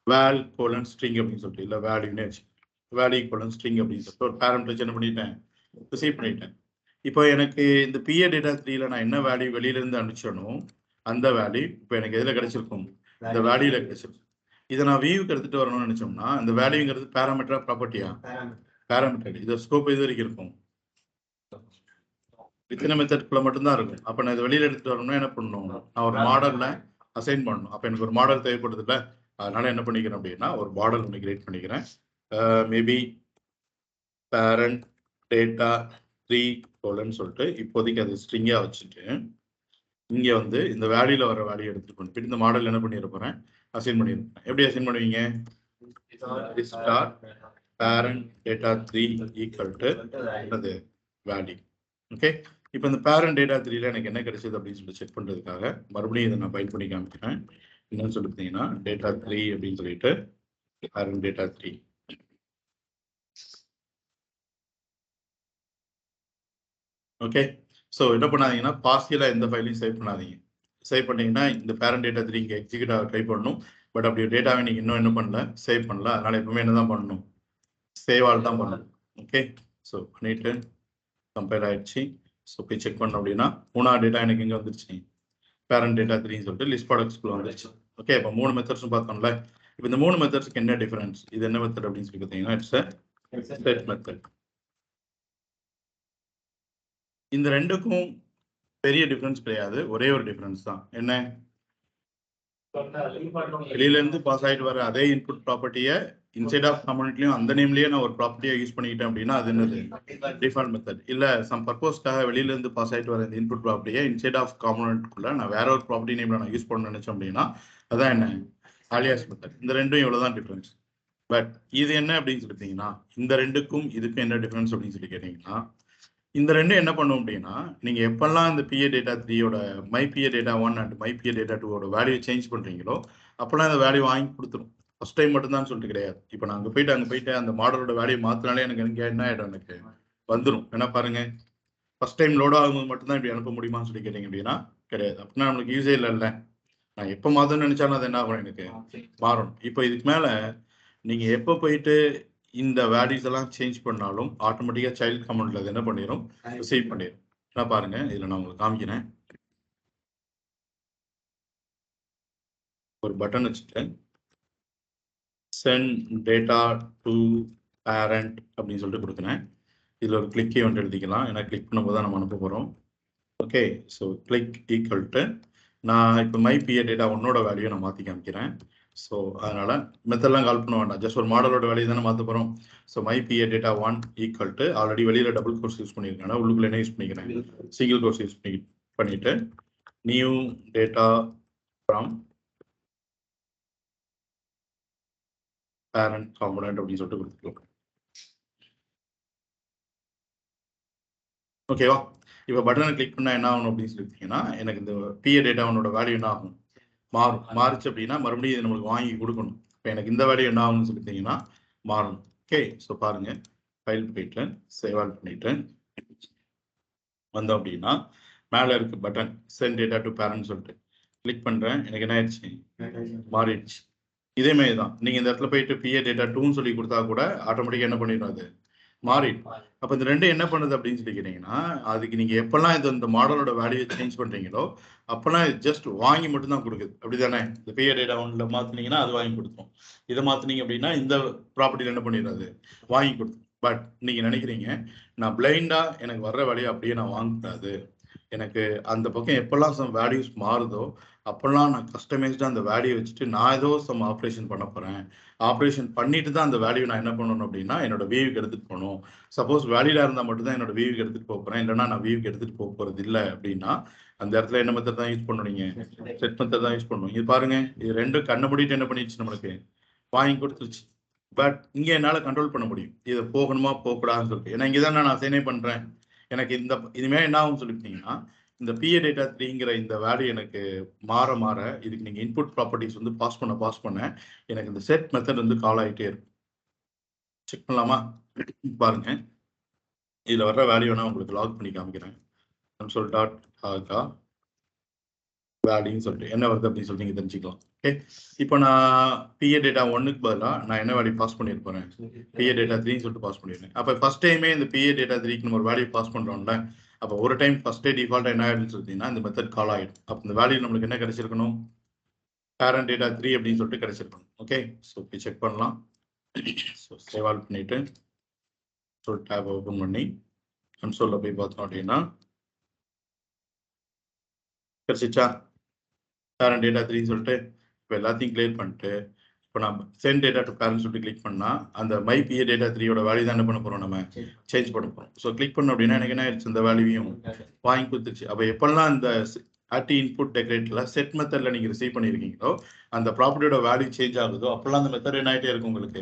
வேல் கோலன் ஸ்ட்ரிங் அப்படின்னு சொல்லிட்டு, இல்லை வேல்யூன்னு வச்சு வேல்யூ கோலன் ஸ்ட்ரிங் அப்படின்னு சொல்லிட்டு ஒரு பேரண்ட் வச்சு என்ன பண்ணிட்டேன், ரிசீவ் பண்ணிட்டேன். இப்போ எனக்கு இந்த பிஏ டேட்டா 3ல நான் என்ன வேல்யூ வெளியிலேருந்து அனுப்பிச்சனோ அந்த வேல்யூ இப்போ எனக்கு எதில் கிடைச்சிருக்கும், இந்த வேல்யூல கிடைச்சிருக்கும். இதை நான் வியூக்கு எடுத்துட்டு வரணும்னு நினைச்சோம்னா இந்த வேல்யூங்கிறது பேராமீட்டரா ப்ராப்பர்ட்டியா, பேராமீட்டர். இது ஸ்கோப் எது வரைக்கும் இருக்கும், வித்தின் மெத்தட்குள்ள மட்டும்தான் இருக்கும். அப்போ நான் இதை வெளியில எடுத்துட்டு வரணும்னா என்ன பண்ணணும், நான் ஒரு மாடல்ல அசைன் பண்ணணும். அப்போ எனக்கு ஒரு மாடல் தேவைப்படுது இல்லை, அதனால என்ன பண்ணிக்கிறேன் அப்படின்னா ஒரு மாடல் ஒன்று கிரியேட் பண்ணிக்கிறேன். மேபி பேரண்ட் டேட்டா 3 கோலன்னு சொல்லிட்டு இப்போதைக்கு அது ஸ்ட்ரிங்கா வச்சுட்டு இங்க வந்து இந்த வேல்யூல வர வேல்யூ எடுத்துட்டு போய் இந்த மாடல் என்ன பண்ணிட போறேன், அசைன் பண்ணிருப்பேன். எப்படி அசைன் பண்ணுவீங்க, star parent data 3 equal to அது வேல்யூ. ஓகே, இப்போ இந்த பேரண்ட் டேட்டா 3ல எனக்கு என்ன கிடைச்சது அப்படின்னு சொல்லி செக் பண்றதுக்காக மறுபடியும் இதை நான் பயன் பண்ணி காமிக்கிறேன். என்னன்னு சொல்லிட்டீங்கன்னா டேட்டா 3 அப்படின்னு சொல்லிட்டு பேரண்ட் டேட்டா 3. ஓகே, ஸோ என்ன பண்ணாதீங்கன்னா பார்சியலாக எந்த ஃபைலையும் சேவ் பண்ணாதீங்க. சேவ் பண்ணீங்கன்னா இந்த பேரண்ட் டேட்டா 3 இங்கே எக்ஸிக்யூட் ஆக ட்ரை பண்ணணும். பட் அப்படி டேட்டாவை நீங்கள் இன்னும் என்ன பண்ணல, சேவ் பண்ணல. அதனால எப்பவுமே என்ன தான் பண்ணணும், சேவ் ஆல் தான் பண்ணணும். ஓகே, ஸோ பண்ணிட்டு கம்பேர் ஆயிடுச்சு. ஸோ போய் செக் பண்ணோம் அப்படின்னா 3ஆவது டேட்டா எனக்கு இங்கே வந்துருச்சு, பேரண்ட் டேட்டா 3ன்னு சொல்லிட்டு லிஸ்ட் ப்ராடக்ட்ஸ்குள்ள வந்துருச்சு. ஓகே, இப்போ 3 மெத்தட்ஸும் பார்த்தோம்ல. இப்போ இந்த 3 மெத்தட்ஸ்க்கு என்ன டிஃபரன்ஸ், இது என்ன மெத்தட் அப்படின்னு சொல்லி பார்த்தீங்கன்னா இட்ஸ் செட் மெத்தட். இந்த ரெண்டுக்கும் பெரிய டிஃபரன்ஸ் கிடையாது, ஒரே ஒரு டிஃபரன்ஸ் தான். என்ன, வெளியில இருந்து பாஸ் ஆயிட்டு வர அதே இன்புட் ப்ராப்பர்ட்டியை இன்சைட் ஆஃப் காம்பனன்ட்லயும் அந்த நேம்லயே நான் ஒரு ப்ராப்பர்ட்டியை யூஸ் பண்ணிக்கிட்டேன் அப்படின்னா அது என்னது, டிஃபால்ட் மெத்தட். இல்ல சம் பர்பஸ்க்காக வெளியில இருந்து பாஸ் ஆயிட்டு வர இந்த இன்புட் ப்ராப்பர்ட்டியை இன்சைட் ஆஃப் காம்பனன்ட்குள்ள நான் வேற ஒரு ப்ராப்பர்ட்டி நேம்ல நான் யூஸ் பண்ண நினைச்சேன் அப்படின்னா அதான் என்ன, அலியாஸ் மெத்தட். இந்த ரெண்டும் இவ்வளவுதான் டிஃபரன்ஸ். பட் இது என்ன அப்படின்னு சொல்லிட்டீங்கன்னா இந்த ரெண்டுக்கும் இதுக்கும் என்ன டிஃபரன்ஸ் அப்படின்னு சொல்லி கேட்டீங்கன்னா இந்த ரெண்டும் என்ன பண்ணும் அப்படின்னா நீங்க எப்பெல்லாம் இந்த பிஏ டேட்டா 3யோட my PA data 1 and my PA data 2வோட வேல்யூ சேஞ்ச் பண்றீங்களோ அப்பெல்லாம் இந்த வேல்யூ வாங்கி கொடுத்துரும். ஃபர்ஸ்ட் டைம் மட்டும்தான் சொல்லிட்டு கிடையாது. இப்போ நான் அங்கே போயிட்டு அந்த மாடலோட வேல்யூ மாத்தினாலே எனக்கு என்ன ஆயிடும், எனக்கு வந்துடும். ஏன்னா பாருங்க, ஃபர்ஸ்ட் டைம் லோட் ஆகும்போது மட்டும்தான் இப்படி அனுப்ப முடியுமான்னு சொல்லி கேட்டீங்க அப்படின்னா கிடையாது. அப்படின்னா நம்மளுக்கு யூஸே இல்லைல்ல. நான் எப்போ மாத்தணும்னு நினைச்சாலும் அது என்ன ஆகும், எனக்கு மாறும். இப்போ இதுக்கு மேல நீங்க எப்போ போயிட்டு இந்த வேல்யூஸ் எல்லாம் சேஞ்ச் பண்ணாலும் ஆட்டோமேட்டிக்கா சைல்ட் கமெண்ட்ல அது என்ன பண்ணிடும், ரிசீவ் பண்ணிடும். நான் பாருங்க இதுல நான் உங்களுக்கு காமிக்கிறேன். ஒரு பட்டன் வச்சுட்டு சென்ட் டேட்டா டு பேரண்ட் அப்படின்னு சொல்லிட்டு கொடுக்குறேன். இதுல ஒரு கிளிக் ஈவெண்ட் எழுதிக்கலாம், ஏன்னா கிளிக் பண்ணும்போது தான் நம்ம அனுப்ப போறோம். Okay, so click equal to நான் இப்போ மை பிஏ டேட்டா 1ஓட வேல்யூ நான் மாற்றி காமிக்கிறேன். ஸோ அதனால மெத்தட்லாம் கால் பண்ண வேண்டாம், ஜஸ்ட் ஒரு மாடலோட வேல்யூ தானே மாற்ற போகிறோம். So my PA data 1 equal to already வெளியில் டபுள் கோர்ஸ் யூஸ் பண்ணியிருக்கேன், உள்ளுக்குள்ள என்ன யூஸ் பண்ணிக்கிறேன், சிங்கிள் கோர்ஸ் யூஸ் பண்ணிட்டு new data from parent component அப்படின்னு சொல்லிட்டு கொடுத்துருக்கோம். ஓகேவா, இப்போ பட்டனை கிளிக் பண்ணால் என்ன ஆகணும் அப்படின்னு சொல்லிட்டீங்கன்னா எனக்கு இந்த பிஏ டேட்டா 1ஓட வேல்யூ என்ன ஆகும், மாறும். மாறுச்சு அப்படின்னா மறுபடியும் இது நம்மளுக்கு வாங்கி கொடுக்கணும். இப்போ எனக்கு இந்த வேல்யூ என்ன ஆகும்னு சொல்லிட்டீங்கன்னா மாறணும். ஓகே, ஸோ பாருங்க, ஃபைல் போயிட்டு சேவ் ஆல் பண்ணிட்டு வந்தோம் அப்படின்னா மேலே இருக்கு button send data to parent சொல்லிட்டு கிளிக் பண்றேன். எனக்கு என்ன ஆயிடுச்சு, மாறிடுச்சு. இதே மாதிரி தான் நீங்க இந்த இடத்துல போயிட்டு பிஏ டேட்டா 2ன்னு சொல்லி கொடுத்தா கூட ஆட்டோமேட்டிக்கா என்ன பண்ணிடும், அது மாறிடும். அப்ப இந்த ரெண்டு என்ன பண்ணுது அப்படின்னு சொல்லி கேட்டீங்கன்னா அதுக்கு நீங்க எப்பெல்லாம் இது இந்த மாடலோட வேல்யூ சேஞ்ச் பண்றீங்களோ அப்பெல்லாம் ஜஸ்ட் வாங்கி மட்டும் தான் கொடுக்குது. அப்படிதானே, இந்த பிஏ டேட்டா 1ல மாத்தினீங்கன்னா அது வாங்கி கொடுத்தோம், இதை மாத்தினீங்க அப்படின்னா இந்த ப்ராப்பர்ட்டியில என்ன பண்ணிடுறது, வாங்கி கொடுத்தோம். பட் நீங்க நினைக்கிறீங்க நான் பிளைண்டா எனக்கு வர்ற வேலையை அப்படியே நான் வாங்கக்கூடாது, எனக்கு அந்த பக்கம் எப்பெல்லாம் சம் வேல்யூஸ் மாறுதோ அப்பெல்லாம் நான் கஸ்டமைஸ்டா அந்த வேல்யூ வச்சுட்டு நான் ஏதோ சம் ஆப்ரேஷன் பண்ண போறேன், ஆப்ரேஷன் பண்ணிட்டு தான் அந்த வேல்யூ நான் என்ன பண்ணணும் அப்படின்னா என்னோட வியூக்கு எடுத்துட்டு போகணும். சப்போஸ் வேலிடா இருந்தால் மட்டும்தான் என்னோட வியூக்கு எடுத்துட்டு போக போறேன், இல்லைன்னா நான் வியூக்கு எடுத்துட்டு போக போறது இல்லை அப்படின்னா அந்த இடத்துல என்ன மெத்தட் தான் யூஸ் பண்ணுவீங்க, செட் மெத்தட் தான் யூஸ் பண்ணுவோம். இது பாருங்க, இது ரெண்டும் கண்ண மூடிட்டு என்ன பண்ணிடுச்சு, நம்மளுக்கு வாங்கி கொடுத்துருச்சு. பட் இங்க என்னால கண்ட்ரோல் பண்ண முடியும் இது போகணுமா போகக்கூடாதுன்னு சொல்லிட்டு. ஏன்னா இங்கதான் நான் அசைனே பண்றேன். எனக்கு இந்த இனிமே என்ன ஆகும்னு சொல்லிட்டீங்கன்னா இந்த பிஏ டேட்டா 3ங்கிற இந்த வேல்யூ எனக்கு மாற மாற இதுக்கு நீங்க இன்புட் ப்ராப்பர்ட்டிஸ் வந்து பாஸ் பண்ண எனக்கு இந்த செட் மெத்தட் வந்து கால் ஆகிட்டே இருக்கும். செக் பண்ணலாமா, பாருங்க இதுல வர்ற வேல்யூ நான் உங்களுக்கு லாக் பண்ணி காமிக்கிறேன். console.aga வேல்யூன்னு சொல்லிட்டு என்ன வருது அப்படின்னு சொல்லி நீங்க தெரிஞ்சுக்கலாம். ஓகே, இப்போ நான் பிஏ டேட்டா 1க்கு பதிலாக நான் என்ன வேல்யூ பாஸ் பண்ணியிருப்பேன், பிஏ டேட்டா 3ன்னு சொல்லிட்டு பாஸ் பண்ணியிருக்கேன். அப்போ ஃபர்ஸ்ட் டைமே இந்த பிஏ டேட்டா 3க்கு நம்ம ஒரு வேல்யூ பாஸ் பண்றோம்ல, அப்போ ஒரு டைம் ஃபர்ஸ்டே டிஃபால்ட்டா என்ன ஆயிடுன்னு சொல்லிட்டீங்கன்னா இந்த மெத்தட் கால் ஆயிடும். அப்போ இந்த வேல்யூ நம்மளுக்கு என்ன கிடைச்சிருக்கணும், பேரண்ட் டேட்டா 3 அப்படின்னு சொல்லிட்டு கிடைச்சிருக்கணும். ஓகே, ஸோ இப்போ செக் பண்ணலாம். ஸோ சேவ் ஆல் பண்ணிட்டு ஸோ டேப் ஓப்பன் பண்ணி கன்சோல்ல போய் பார்த்தோம் அப்படின்னா கிடைச்சிச்சா பேரண்ட் டேட்டா 3 சொல்லிட்டு. இப்போ எல்லாத்தையும் கிளியர் பண்ணிட்டு இப்போ நம்ம சென்ட் டேட்டா டு பேரண்ட் சொல்லிட்டு கிளிக் பண்ணா அந்த மை பிஏ டேட்டா 3யோட வேல்யூ தான் என்ன பண்ண போறோம், நம்ம சேஞ்ச் பண்ண போறோம். ஸோ கிளிக் பண்ணோம் அப்படின்னா எனக்கு என்ன ஆயிடுச்சு, இந்த வேல்யூவையும் வாங்கி கொடுத்துச்சு. அப்போ எப்பெல்லாம் இந்த ஆர்டி இன்புட் டெக்கரேட்ல செட் மெத்தட்ல நீங்க ரிசீவ் பண்ணிருக்கீங்களோ அந்த ப்ராப்பர்ட்டியோட வேல்யூ சேஞ்ச் ஆகுதோ அப்பெல்லாம் அந்த மெத்தட் என்ன ஆயிட்டே இருக்கும், உங்களுக்கு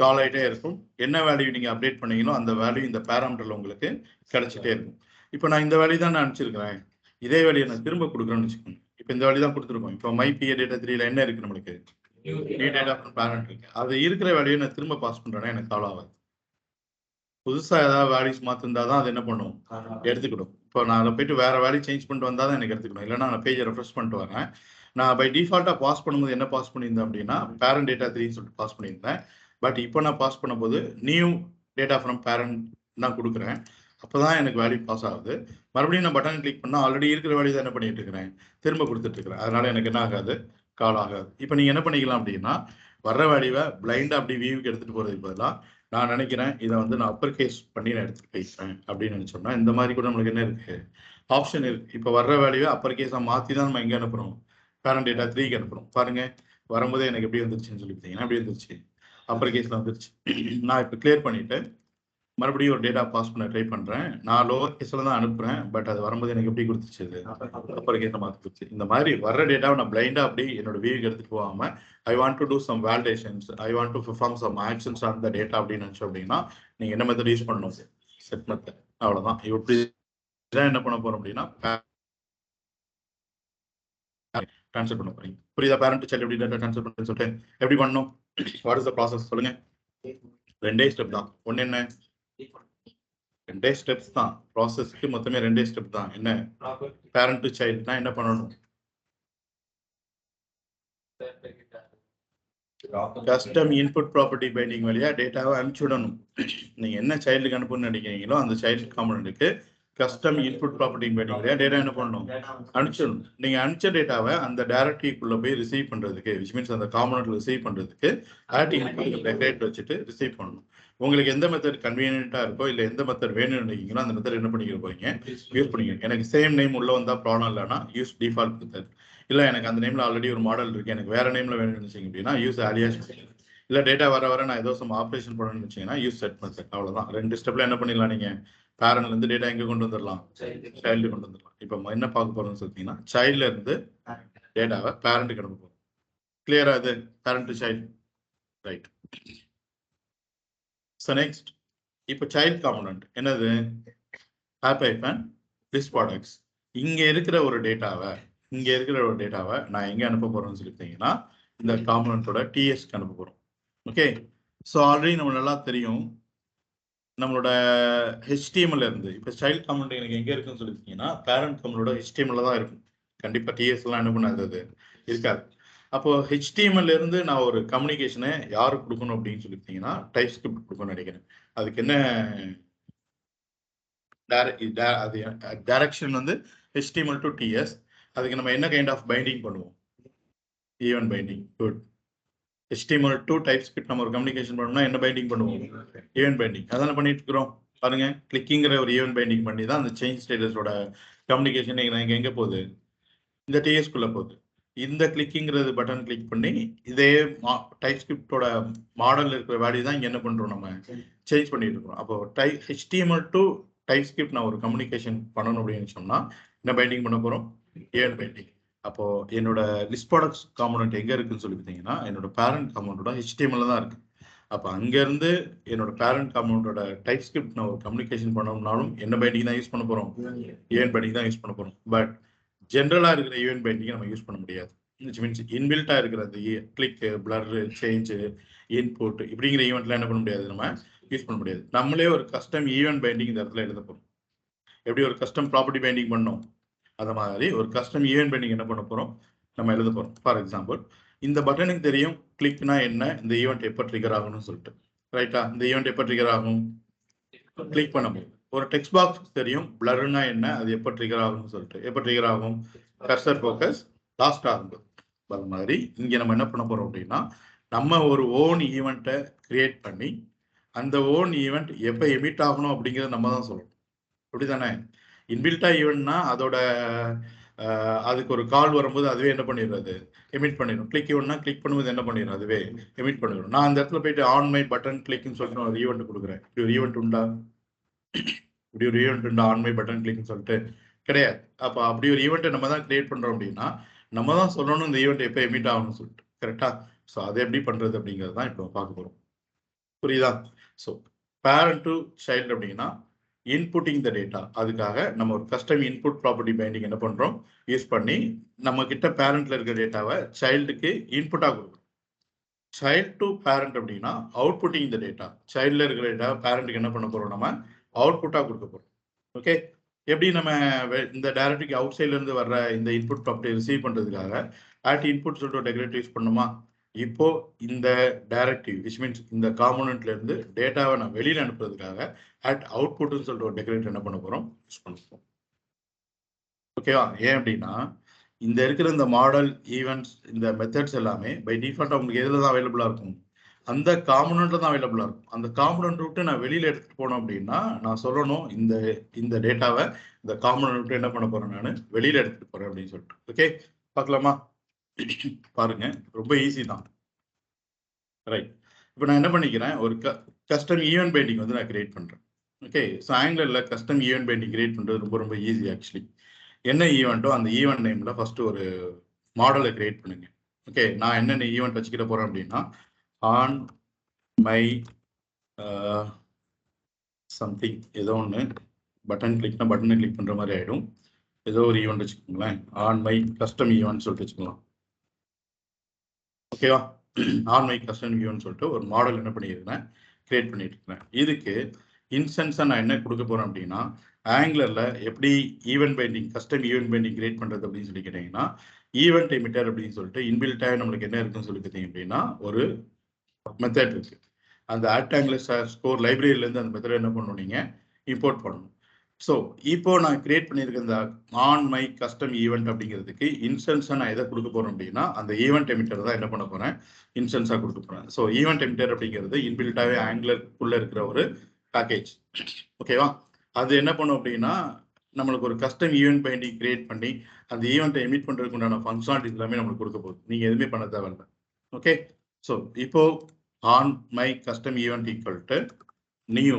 கால் ஆயிட்டே இருக்கும். என்ன வேல்யூ நீங்க அப்டேட் பண்ணீங்களோ அந்த வேல்யூ இந்த பேராமீட்டர்ல உங்களுக்கு கிடைச்சிட்டே இருக்கும். இப்போ நான் இந்த வேல்யூ தான் நான் அனுப்பிச்சிருக்கிறேன், இதே வேல்யூ நான் திரும்ப கொடுக்குறேன்னு வச்சுக்கோங்க. இப்போ இந்த வேல்யூ தான் கொடுத்துருக்கோம். இப்போ மை பிஏ டேட்டா 3ல என்ன இருக்கு, நம்மளுக்கு நியூ டேட்டா ஃப்ரம் பேரண்ட் இருக்கு. அது இருக்கிற வேல்யூ நான் திரும்ப பாஸ் பண்றேன்னா எனக்கு கால் ஆகாது. புதுசா ஏதாவது வேல்யூஸ் மாத்திருந்தா தான் அது என்ன பண்ணும், எடுத்துக்கிடும். இப்போ நான் அதை போயிட்டு வேற வேல்யூ சேஞ்ச் பண்ணிட்டு வந்தா தான் எனக்கு எடுத்துக்கணும். இல்லைன்னா நான் பேஜை ரெஃப்ரெஷ் பண்ணிட்டு வரேன். நான் பை டிஃபால்ட்டா பாஸ் பண்ணும்போது என்ன பாஸ் பண்ணியிருந்தேன் அப்படின்னா பேரண்ட் டேட்டா 3ன்னு சொல்லிட்டு பாஸ் பண்ணியிருந்தேன். பட் இப்போ நான் பாஸ் பண்ணும்போது நியூ டேட்டா ஃப்ரம் பேரண்ட் தான் கொடுக்குறேன். அப்போதான் எனக்கு வேல்யூ பாஸ் ஆகுது. மறுபடியும் நான் பட்டன் கிளிக் பண்ணா ஆல்ரெடி இருக்கிற வேல்யூ தான் என்ன பண்ணிட்டு இருக்கிறேன், திரும்ப கொடுத்துட்டு இருக்கிறேன். அதனால எனக்கு என்ன ஆகாது, கால் ஆகாது. இப்போ நீங்க என்ன பண்ணிக்கலாம் அப்படின்னா வர்ற வேல்யூவை பிளைண்டா அப்படி வியூக்கு எடுத்துட்டு போறதுக்கு பதிலாக நான் நினைக்கிறேன் இதை வந்து நான் அப்பர் கேஸ் பண்ணி நான் எடுத்துட்டு போயிட்டேன் அப்படின்னு நினைச்சோம்னா இந்த மாதிரி கூட நம்மளுக்கு என்ன இருக்கு, ஆப்ஷன் இருக்கு. இப்போ வர்ற வேல்யூவை அப்பர் கேஸா மாத்தி தான் நம்ம எங்க அனுப்புறோம், பேரண்ட் டேட்டா 3க்கு அனுப்புறோம். பாருங்க வரும்போதே எனக்கு எப்படி வந்துருச்சுன்னு சொல்லி பார்த்தீங்கன்னா எப்படி வந்துருச்சு, அப்பர் கேஸ்ல வந்துருச்சு. நான் இப்போ கிளியர் பண்ணிட்டு மறுபடியும் ஒரு டேட்டா பாஸ் பண்ண ட்ரை பண்றேன். நான் லோவர் கேஸ்ல தான் அனுப்புறேன். பட் அது வரும்போது எனக்கு எப்படி கொடுத்துச்சு, அப்பர் கேஸ்ல மாத்தி கொடுத்துச்சு. இந்த மாதிரி வர்ற டேட்டாவை நான் பிளைண்டா அப்படி என்னோட வியூக்கு எடுத்துட்டு போகாம I want to do some validations, I want to perform some actions on the data அப்படின்னு நினைச்சோம் அப்படின்னா நீங்க என்ன மெத்தட் யூஸ் பண்ணணும், செட் மெத்தட். அவ்வளவுதான். இப்படி என்ன பண்ண போறோம் அப்படின்னா ட்ரான்ஸ்ஃபர் பண்ண போறீங்க. புரியுதா, பேரண்ட் சைல்டு எப்படி டேட்டா ட்ரான்ஸ்ஃபர் பண்ணுன்னு சொல்லிட்டு எப்படி பண்ணணும், வாட் இஸ் த ப்ராசஸ் சொல்லுங்க. ரெண்டே ஸ்டெப் தான். ஒன்னு என்ன, ரெண்டே ஸ்டெப்ஸ் தான். ப்ராசஸ்க்கு மொத்தமே ரெண்டே ஸ்டெப் தான். என்ன, பேரண்ட் டு சைல்டுனா என்ன பண்ணணும், கஸ்டம் இன்புட் ப்ராப்பர்ட்டி பைண்டிங் வழியா டேட்டாவை அனுப்பிச்சுடணும். நீங்க என்ன சைல்டுக்கு அனுப்பணும்னு நினைக்கிறீங்களோ அந்த சைல்டு காம்பனன்ட்டுக்கு கஸ்டம் இன்புட் ப்ராப்பர்ட்டி பைண்டிங் வழியா டேட்டா என்ன பண்ணணும், அனுப்பிச்சிடணும். நீங்க அனுப்பிச்ச டேட்டாவை அந்த டைரக்டரிக்குள்ள போய் ரிசீவ் பண்றதுக்கு, விச் மீன்ஸ் அந்த காம்பனன்ட்ல ரிசீவ் பண்றதுக்கு ஆர்டி இன்புட் டெக்கரேட் வச்சுட்டு ரிசீவ் பண்ணணும். உங்களுக்கு எந்த மெத்தட் கன்வீனியன்ட்டா இருக்கோ இல்ல எந்த மெத்தட் வேணும்னு நினைக்கிறீங்களோ அந்த மெத்தட் என்ன பண்ணிக்க போறீங்க, யூஸ் பண்ணிக்க. எனக்கு சேம் நேம் உள்ள வந்தா ப்ராப்ளம் இல்லைன்னா யூஸ் டிஃபால்ட் மெத்தட். இல்ல எனக்கு அந்த நேம்ல ஆல்ரெடி ஒரு மாடல் இருக்கு, எனக்கு வேற நேம்ல வேணும்னு நினைச்சீங்க அப்படின்னா யூஸ் அலியாஸ். இல்ல டேட்டா வர நான் ஏதோ சம் ஆப்ரேஷன் பண்ணணும்னு வச்சீங்கன்னா யூஸ் செட் மெத்தட். அவ்வளவுதான். ரெண்டு ஸ்டெப்ல என்ன பண்ணிடலாம், நீங்க பேரண்ட்ல இருந்து டேட்டா எங்க கொண்டு வந்துடலாம், சைல்டு கொண்டு வந்துடலாம். இப்போ என்ன பார்க்க போறோம்னு சொல்லிட்டீங்கன்னா சைல்ட்ல இருந்து டேட்டாவை பேரண்ட்டுக்கு அனுப்ப போறோம். கிளியரா அது, parent to child, right. So next இப்போ சைல்ட் காம்பனன்ட் என்னது, ஆப் ஐபன் லிஸ்ட் ப்ராடக்ட்ஸ். இங்க இருக்கிற ஒரு டேட்டாவை நான் எங்க அனுப்ப போறேன்னு சொல்லிட்டீங்கன்னா இந்த காம்பனன்ட்டோட டிஎஸ்க்கு அனுப்ப போறோம். ஓகே, ஸோ ஆல்ரெடி நம்ம நல்லா தெரியும் நம்மளோட HTML இருந்து இப்போ சைல்ட் காம்பனன்ட் எனக்கு எங்க இருக்குன்னு சொல்லிட்டீங்கன்னா பேரண்ட் காம்பனோட HTML தான் இருக்கும். கண்டிப்பா டிஎஸ் எல்லாம் என்ன பண்ணாது, அது இருக்காது. அப்போ HTML இருந்து நான் ஒரு கம்யூனிகேஷனை யாருக்கு கொடுக்கணும் அப்படின்னு சொல்லிட்டீங்கன்னா டைப் ஸ்கிரிப்ட் கொடுக்கணும்னு நினைக்கிறேன். அதுக்கு என்ன டைரக்ஷன் வந்து HTML டு TS. அதுக்கு நம்ம என்ன கைண்ட் ஆஃப் பைண்டிங் பண்ணுவோம், event binding. Good. HTML to type script நம்ம ஒரு கம்யூனிகேஷன் பண்ணோம்னா என்ன பைண்டிங் பண்ணுவோம், ஈவென்ட் பைண்டிங். அதான பண்ணிட்டு இருக்கிறோம். பாருங்க கிளிக்கிங்கிற ஒரு ஈவென்ட் பைண்டிங் பண்ணி தான் அந்த சேஞ்ச் ஸ்டேட்டஸோட கம்யூனிகேஷன் எங்க போகுது, இந்த டிஎஸ் குள்ள போகுது. இந்த கிளிக்கிங்கிறது பட்டன் கிளிக் பண்ணி இதே டைப் ஸ்கிரிப்டோட மாடல் இருக்கிற வேல்யூ தான் இங்க என்ன பண்றோம், நம்ம சேஞ்ச் பண்ணிட்டு இருக்கோம். அப்போ HTML டு டைப் ஸ்கிரிப்ட் நான் ஒரு கம்யூனிகேஷன் பண்ணணும் அப்படின்னு சொன்னா என்ன பைண்டிங் பண்ண போறோம், ஈவென்ட் பைண்டிங். அப்போ என்னோட லிஸ்ட் ப்ராடக்ட்ஸ் காம்பனன்ட் எங்க இருக்குன்னு சொல்லி பார்த்தீங்கன்னா என்னோட பேரண்ட் காம்பனன்ட்டோட HTML தான் இருக்கு. அப்போ அங்க இருந்து என்னோட பேரண்ட் காம்பனன்ட்டோட டைப் ஸ்கிரிப்ட் நான் ஒரு கம்யூனிகேஷன் பண்ணணும்னாலும் என்ன பைண்டிங் தான் யூஸ் பண்ண போறோம், ஈவென்ட் பைண்டிங் தான் யூஸ் பண்ண போறோம். பட் ஜென்ரலா இருக்கிற ஈவென்ட் பைண்டிங் நம்ம யூஸ் பண்ண முடியாது. மீன்ஸ் இன்பில்ட்டா இருக்கிற அந்த கிளிக், பிளர், சேஞ்ச், இன்புட் இப்படிங்கிற ஈவெண்ட்ல என்ன பண்ண முடியாது, நம்ம யூஸ் பண்ண முடியாது. நம்மளே ஒரு கஸ்டம் ஈவென்ட் பைண்டிங் இந்த இடத்துல எழுத போறோம். எப்படி ஒரு கஸ்டம் ப்ராப்பர்ட்டி பைண்டிங் பண்ணோம், அந்த மாதிரி ஒரு கஸ்டம் ஈவென்ட் பெண்டிங் என்ன பண்ண போறோம், நம்ம எழுத போறோம். ஃபார் எக்ஸாம்பிள் இந்த பட்டனுக்கு தெரியும் கிளிக்னா என்ன, இந்த ஈவெண்ட் எப்போ ட்ரிகர் ஆகணும்னு சொல்லிட்டு. ரைட்டா? இந்த ஈவெண்ட் எப்போ ட்ரிகர் ஆகும், கிளிக் பண்ணும்போது. ஒரு டெக்ஸ்ட் பாக்ஸ் தெரியும் பிளர்னா என்ன, அது எப்போ ட்ரிகர் ஆகும்னு சொல்லிட்டு. எப்போ ட்ரிகர் ஆகும், கர்சர் ஃபோக்கஸ் லாஸ்ட் ஆகும்போது. அது மாதிரி இங்க நம்ம என்ன பண்ண போறோம் அப்படின்னா, நம்ம ஒரு ஓன் ஈவெண்ட்டை கிரியேட் பண்ணி அந்த ஓன் ஈவெண்ட் எப்போ எமிட் ஆகணும் அப்படிங்கிறத நம்ம தான் சொல்லணும். அப்படிதானே? இன்பில்ட்டா ஈவெண்ட்னா அதோட அதுக்கு ஒரு கால் வரும்போது அதுவே என்ன பண்ணிடுறது, எமிட் பண்ணிடும். கிளிக் ஈவெண்ட்னா கிளிக் பண்ணும்போது என்ன பண்ணிடும், அதுவே எமிட் பண்ணிடும். நான் அந்த இடத்துல போயிட்டு ஆன் மை பட்டன் கிளிக்னு சொல்லிட்டு ஒரு ஈவெண்ட் கொடுக்குறேன். இப்படி ஒரு ஈவெண்ட் உண்டா, இப்படி ஒரு ஈவெண்ட் உண்டா ஆன் மை பட்டன் கிளிக்னு சொல்லிட்டு? கிடையாது. அப்போ அப்படி ஒரு ஈவெண்ட்டை நம்ம தான் கிரியேட் பண்றோம் அப்படின்னா நம்ம தான் சொல்லணும் இந்த ஈவெண்ட் எப்போ எமிட் ஆகணும்னு சொல்லிட்டு. கரெக்டா? ஸோ அதை எப்படி பண்றது அப்படிங்கிறது தான் இப்போ பார்க்க போறோம். புரியுதா? ஸோ பேரண்ட் டு சைல்டு அப்படின்னா இன்புட்டிங் த டேட்டா. அதுக்காக நம்ம ஒரு கஸ்டம் இன்புட் ப்ராப்பர்ட்டி பைண்டிங் என்ன பண்றோம், யூஸ் பண்ணி நம்ம கிட்ட பேரண்ட்ல இருக்கிற டேட்டாவை சைல்டுக்கு இன்புட்டா கொடுக்குறோம். சைல்டு டு பேரண்ட் அப்படின்னா அவுட்புட்டிங் த டேட்டா. சைல்ட்ல இருக்கிற டேட்டா பேரண்ட்டுக்கு என்ன பண்ண போறோம், நம்ம அவுட்புட்டா கொடுக்க போறோம். ஓகே? எப்படி நம்ம இந்த டைரக்டரிக்கு அவுட் சைட்ல இருந்து வர்ற இந்த இன்புட் ப்ராப்பர்ட்டி ரிசீவ் பண்றதுக்காக ஆட் இன்புட் சொல்லிட்டு டெக்கரேட் யூஸ் பண்ணுமா, இப்போ இந்த டைரக்டிவ் விச் மீன்ஸ் இந்த காம்போனன்ட்ல இருந்து டேட்டாவை நான் வெளியில அனுப்புறதுக்காக அட் அவுட்புட்னு சொல்லிட்டு ஒரு டெக்கரேட் என்ன பண்ண போறோம், யூஸ் பண்ணுவோம். ஓகேவா? ஏன் அப்படின்னா இந்த இருக்கிற இந்த மாடல் ஈவெண்ட்ஸ் இந்த மெத்தட்ஸ் எல்லாமே பை டிஃபால்ட் உங்களுக்கு எதுல தான் அவைலபிளா இருக்கும், அந்த காம்போனன்ட்ல தான் அவைலபிளா இருக்கும். அந்த காம்போனன்ட் விட்டு நான் வெளியில எடுத்துட்டு போனோம் அப்படின்னா நான் சொல்லணும் இந்த இந்த டேட்டாவை இந்த காம்போனன்ட் விட்டு என்ன பண்ண போறேன், நான் வெளியில எடுத்துட்டு போறேன் அப்படின்னு சொல்லிட்டு. ஓகே, பார்க்கலாமா? பாருங்க, ரொம்ப ஈஸி தான். ரைட், இப்போ நான் என்ன பண்ணிக்கிறேன், ஒரு கஸ்டம் ஈவென்ட் பைண்டிங் வந்து நான் கிரியேட் பண்றேன். ஓகே, ஸோ ஆங்கிலர்ல கஸ்டம் ஈவென்ட் பைண்டிங் கிரியேட் பண்றது ரொம்ப ரொம்ப ஈஸி ஆக்சுவலி. என்ன ஈவெண்ட்டோ அந்த ஈவெண்ட் நேம்ல ஃபர்ஸ்ட் ஒரு மாடலை கிரியேட் பண்ணுங்க. ஓகே, நான் என்னென்ன ஈவெண்ட் வச்சுக்கிட்ட போறேன் அப்படின்னா ஆன் மை சம்திங் ஏதோ ஒன்று, பட்டன் கிளிக்னா பட்டனை கிளிக் பண்ற மாதிரி ஆயிடும். ஏதோ ஒரு ஈவெண்ட் வச்சுக்கோங்களேன், ஆன் மை கஸ்டம் ஈவெண்ட் சொல்லிட்டு வச்சுக்கலாம். ஓகேவா? ஆன் மை கஸ்டம் ஈவெண்ட் சொல்லிட்டு ஒரு மாடல் என்ன பண்ணியிருக்கேன், கிரியேட் பண்ணிட்டு இருக்கேன். இதுக்கு இன்ஸ்டன்ஸா நான் என்ன கொடுக்க போறேன் அப்படின்னா ஆங்கிலர்ல எப்படி event binding custom event binding create பண்றது அப்படின்னு சொல்லி கேட்டீங்கன்னா ஈவெண்ட் எமிட்டர் அப்படின்னு சொல்லிட்டு இன்பில்ட்டா நம்மளுக்கு என்ன இருக்குன்னு சொல்லி பார்த்தீங்க அப்படின்னா ஒரு மெத்தட் இருக்கு. அந்த ஆக்டாங்குலர் ஸ்கோர் லைப்ரரியில இருந்து அந்த மெத்தட் என்ன பண்ணணும், நீங்க இம்போர்ட் பண்ணணும். ஸோ இப்போ நான் கிரியேட் பண்ணியிருக்க இந்த ஆன் மை கஸ்டம் ஈவெண்ட் அப்படிங்கிறதுக்கு இன்ஸ்டன்ஸா நான் எதை கொடுக்க போறேன் அப்படின்னா அந்த ஈவெண்ட் எமிட்டர் தான் என்ன பண்ண போறேன், இன்ஸ்டன்ஸா கொடுக்க போறேன். ஸோ ஈவெண்ட் எமிட்டர் அப்படிங்கிறது இன்பில்ட்டாவே ஆங்கிலருக்குள்ள இருக்கிற ஒரு பேக்கேஜ். ஓகேவா? அது என்ன பண்ணும் அப்படின்னா நம்மளுக்கு ஒரு கஸ்டம் ஈவெண்ட் பைண்டிங் கிரியேட் பண்ணி அந்த ஈவெண்ட்டை எமிட் பண்றதுக்கு உண்டான ஃபங்க்ஷனாலிட்டி எல்லாமே நம்மளுக்கு கொடுக்க போகுது. நீங்க எதுவுமே பண்ண தேவையில்லை. ஓகே, ஸோ இப்போ on my custom event equal to new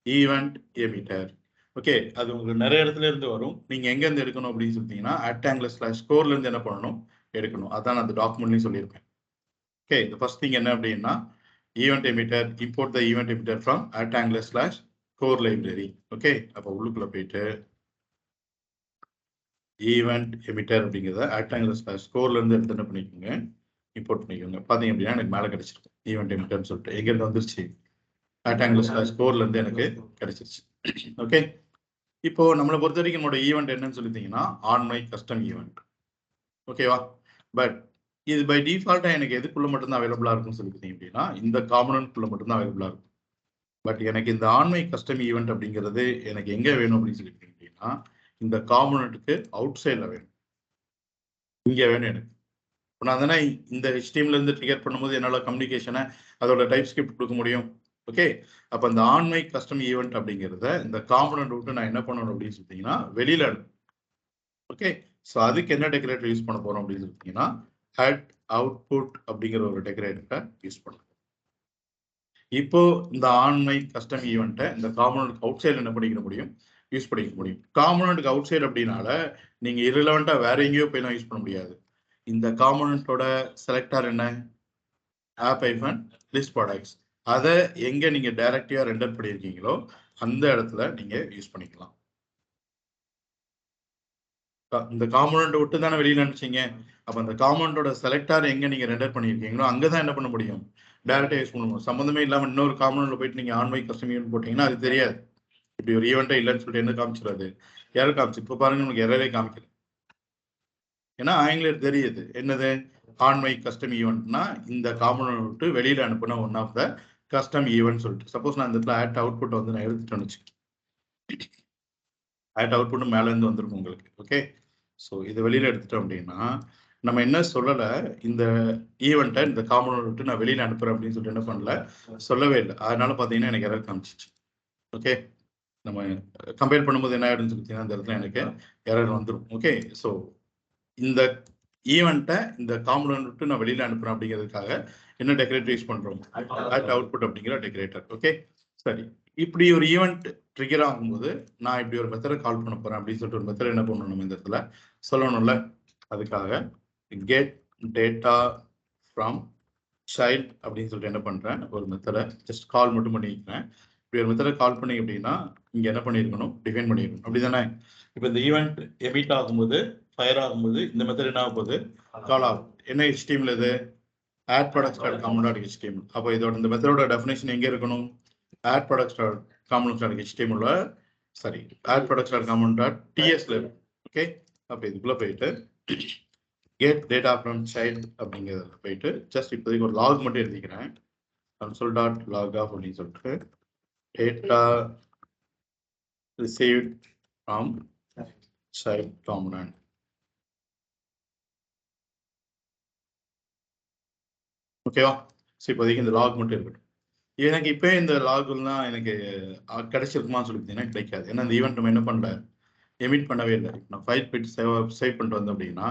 event emitter. Okay, அது உங்களுக்கு நிறைய இடத்துல இருந்து வரும். நீங்க எங்க இருந்து எடுக்கணும் அப்படின்னு சொல்லிட்டீங்கன்னா @ஸ்கோர்ல இருந்து என்ன பண்ணணும், எடுக்கணும். அதான் அந்த டாக்குமெண்ட்லயும் சொல்லியிருப்பேன். ஓகே, இந்த ஃபர்ஸ்ட் திங் என்ன அப்படின்னா event emitter import the event emitter from @core library. Okay, அப்போ உள்ளுக்குள்ள போயிட்டு ஈவெண்ட் எமிட்டர் அப்படிங்கிறத @scoreல இருந்து எடுத்து என்ன பண்ணிக்கோங்க, இம்போர்ட் பண்ணிக்கோங்க. பாத்தீங்க அப்படின்னா எனக்கு மேலே கிடைச்சிருக்கும் ஈவெண்ட் எமிட்டர்னு சொல்லிட்டு. எங்க இருந்து வந்துருச்சு, @scoreல இருந்து எனக்கு கிடைச்சிருச்சு. ஓகே, இப்போ நம்மளை பொறுத்த வரைக்கும் நம்மளோட ஈவெண்ட் என்னன்னு சொல்லிட்டீங்கன்னா ஆன் மை கஸ்டம் ஈவெண்ட். ஓகேவா? பட் இது பை டிஃபால்ட்டா எனக்கு எதுக்குள்ள மட்டும்தான் அவைலபிளா இருக்கும்னு சொல்லிட்டீங்க அப்படின்னா இந்த காம்போனன்ட்குள்ள மட்டும்தான் அவைலபிளா இருக்கும். பட் எனக்கு இந்த ஆன்மை கஸ்டம் ஈவெண்ட் அப்படிங்கிறது எனக்கு எங்க வேணும் அப்படின்னு சொல்லிட்டீங்க அப்படின்னா இந்த காம்போனன்ட்டுக்கு அவுட் சைட்ல வேணும், இங்க வேணும் எனக்கு. இப்போ நான் தானே இந்த HTML இருந்து ட்ரிகர் பண்ணும்போது என்னால கம்யூனிகேஷனை அதோட டைப் ஸ்கிரிப்ட் கொடுக்க முடியும். ஓகே, அப்போ இந்த ஆன்மை கஸ்டம் ஈவெண்ட் அப்படிங்கிறத இந்த காம்போனன்ட் விட்டு நான் என்ன பண்ணணும் அப்படின்னு சொல்லிட்டீங்கன்னா வெளியில அனுப்பணும். ஓகே, ஸோ அதுக்கு என்ன டெக்கரேட்டர் யூஸ் பண்ண போறோம் அப்படின்னு சொல்லிட்டீங்கன்னா @output அப்படிங்கிற ஒரு டெக்கரேட்டரை யூஸ் பண்ணணும். இப்போ இந்த ஆன்மை கஸ்டம் ஈவெண்ட்டை இந்த காம்போனன்ட் அவுட் சைடு என்ன பண்ணிக்க முடியும், யூஸ் பண்ணிக்க முடியும். காம்போனன்ட்க்கு அவுட் சைடு அப்படின்னால நீங்க irrelevant வேற எங்கேயோ போய் யூஸ் பண்ண முடியாது. இந்த காம்போனன்ட்டோட செலக்டர் என்ன, app-list products. அதை எங்க நீங்க டைரக்டிவா ரெண்டர் பண்ணியிருக்கீங்களோ அந்த இடத்துல நீங்க யூஸ் பண்ணிக்கலாம். இந்த காம்போனன்ட் விட்டு தானே வெளியில அனுப்பிச்சீங்க. அப்ப அந்த காம்போனன்ட்டோட செலக்டர் எங்க நீங்க ரெண்டர் பண்ணியிருக்கீங்களோ அங்கதான் என்ன பண்ண முடியும், டைரக்டா யூஸ் பண்ண முடியும். சம்பந்தமே இல்லாம இன்னொரு காம்போனன்ட்ல போயிட்டு நீங்க ஆன் மை கஸ்டம் ஈவெண்ட் போட்டீங்கன்னா அது தெரியாது. இப்படி ஒரு ஈவெண்ட்டே இல்லைன்னு சொல்லிட்டு என்ன காமிச்சிடாது, எரர் காமிச்சு. இப்போ பாருங்க நமக்கு எரரே காமிக்கல. ஏன்னா ஆங்கிலேயர் தெரியுது என்னது ஆன் மை கஸ்டம் ஈவெண்ட்னா இந்த காம்பனன்ட் விட்டு வெளியில அனுப்புன one of the custom event சொல்லிட்டு. சப்போஸ் நான் இந்த இடத்துல ஆட் அவுட்புட் வந்து நான் எடுத்துட்டேன்னு வச்சு, ஆட் அவுட்புட் மேல இருந்து வந்திருக்கும் உங்களுக்கு. ஓகே, ஸோ இதை வெளியில எடுத்துட்டோம் அப்படின்னா நம்ம என்ன சொல்லல, இந்த ஈவெண்ட்டை இந்த காம்பனன்ட் விட்டு நான் வெளியில அனுப்புறேன் அப்படின்னு சொல்லிட்டு என்ன பண்ணல, சொல்லவே இல்லை. அதனால பார்த்தீங்கன்னா எனக்கு எரர் காமிச்சிச்சு. ஓகே, நம்ம கம்பேர் பண்ணும்போது என்ன ஆயிடும்னு சொல்லிட்டீங்கன்னா இந்த இடத்துல எனக்கு எரர் வந்துடும். ஓகே, ஸோ இந்த ஈவெண்ட்டை இந்த காம்பனன்ட் விட்டு நான் வெளியில அனுப்புறேன் அப்படிங்கிறதுக்காக என்ன டெக்கரேட்டர் யூஸ் பண்றோம், ஆட் அவுட்புட் அப்படிங்கிற டெக்கரேட்டர். ஓகே, சரி. இப்படி ஒரு ஈவெண்ட் ட்ரிகர் ஆகும்போது நான் இப்படி ஒரு மெத்தடை கால் பண்ண போறேன் அப்படின்னு சொல்லிட்டு ஒரு மெத்தட் என்ன பண்ணணும் இந்த இடத்துல சொல்லணும்ல. அதுக்காக கெட் டேட்டா ஃப்ரம் சைல்ட் அப்படின்னு சொல்லிட்டு என்ன பண்றேன், ஒரு மெத்தடை ஜஸ்ட் கால் மட்டும் பண்ணிக்கிறேன். இப்படி ஒரு மெத்தடை கால் பண்ணி அப்படின்னா இங்க என்ன பண்ணிருக்கணும், டிஃபைன் பண்ணிருக்கணும். அப்படிதானே? இப்போ இந்த ஈவெண்ட் எமிட் ஆகும்போது, ஃபயர் ஆகும்போது இந்த மெத்தட் என்ன ஆக போகுது, கால் ஆகும். என்ன HTML இது, add products dot common dot HTML. அப்போ இதோட இந்த மெத்தடோட டெஃபினேஷன் எங்க இருக்கணும், add products dot common dot HTML, சரி, add products dot common dot TSல இருக்கும். ஓகே, அப்போ இதுக்குள்ள போயிட்டு கெட் டேட்டா ஃப்ரம் சைல்ட் அப்படிங்கிறதுல போயிட்டு ஜஸ்ட் இப்போதைக்கு ஒரு லாக் மட்டும் எழுதிக்கிறேன். console டாட் லாக் ஆஃப் அப்படின்னு சொல்லிட்டு data received from child component. ஓகேவா? ஸோ இப்போதைக்கு இந்த லாக் மட்டும் இருக்கட்டும். எனக்கு இப்போ இந்த லாகுலாம் எனக்கு கிடைச்சிருக்குமான்னு சொல்லிட்டீங்கன்னா கிடைக்காது. ஏன்னா இந்த ஈவெண்ட் நம்ம என்ன பண்ணல, எமிட் பண்ணவே இல்லை. நான் ஃபைல் போயிட்டு சேவ் பண்ணிட்டு வந்தோம் அப்படின்னா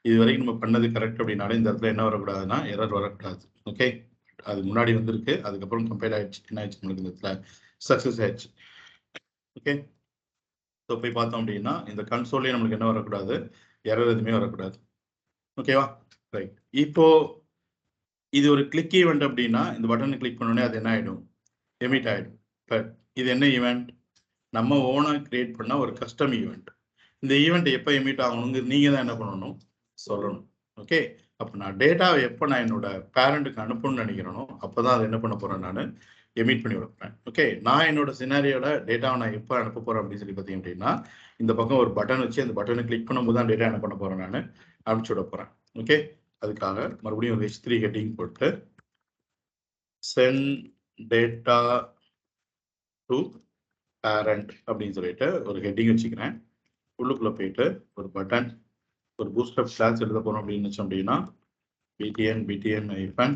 இது வரைக்கும் நம்ம பண்ணது கரெக்ட் அப்படின்னாலே இந்த இடத்துல என்ன வரக்கூடாதுன்னா எரர் வரக்கூடாது. ஓகே, அது முன்னாடி வந்திருக்கு, அதுக்கப்புறம் கம்பைல் ஆயிடுச்சு, என்ன ஆயிடுச்சு உங்களுக்கு இந்த இடத்துல சக்ஸஸ் ஆயிடுச்சு. ஓகே, ஸோ போய் பார்த்தோம் அப்படின்னா இந்த கன்சோல்லே நம்மளுக்கு என்ன வரக்கூடாது, எரர் எதுவுமே வரக்கூடாது. ஓகேவா? ரைட். இப்போ இது ஒரு கிளிக் ஈவெண்ட் அப்படின்னா இந்த பட்டனை கிளிக் பண்ணோடனே அது என்ன ஆயிடும், எமிட் ஆயிடும். பட் இது என்ன ஈவெண்ட், நம்ம ஓனா கிரியேட் பண்ண ஒரு கஸ்டம் ஈவெண்ட். இந்த ஈவெண்ட் எப்போ எமிட் ஆகணுங்க நீங்க தான் என்ன பண்ணணும், சொல்லணும். ஓகே, அப்போ நான் டேட்டாவை எப்போ நான் என்னோட பேரண்ட்டுக்கு அனுப்பணும்னு நினைக்கிறேனோ அப்போதான் அதை என்ன பண்ண போறேன், நான் எமிட் பண்ணி விடுறேன். ஓகே, நான் என்னோட சினாரியோட டேட்டாவை நான் எப்போ அனுப்ப போறேன் அப்படின்னு சொல்லி பார்த்தீங்க அப்படின்னா இந்த பக்கம் ஒரு பட்டன் வச்சு அந்த பட்டனை கிளிக் பண்ணும்போது தான் டேட்டா என்ன பண்ண போறேன், நான் அனுப்பிச்சு விட போறேன். ஓகே, அதுக்காக மறுபடியும் ஒரு H3 ஹெட்டிங் போட்டு சென்ட் டேட்டா டு பேரண்ட் அப்படின்னு சொல்லிட்டு ஒரு ஹெட்டிங் வச்சுக்கிறேன். உள்ளுக்குள்ள போயிட்டு ஒரு பட்டன், ஒரு பூஸ்டப் கிளாஸ் எழுத போறோம் அப்படின்னு நினைச்சோம் அப்படின்னா btn ஐஃபன்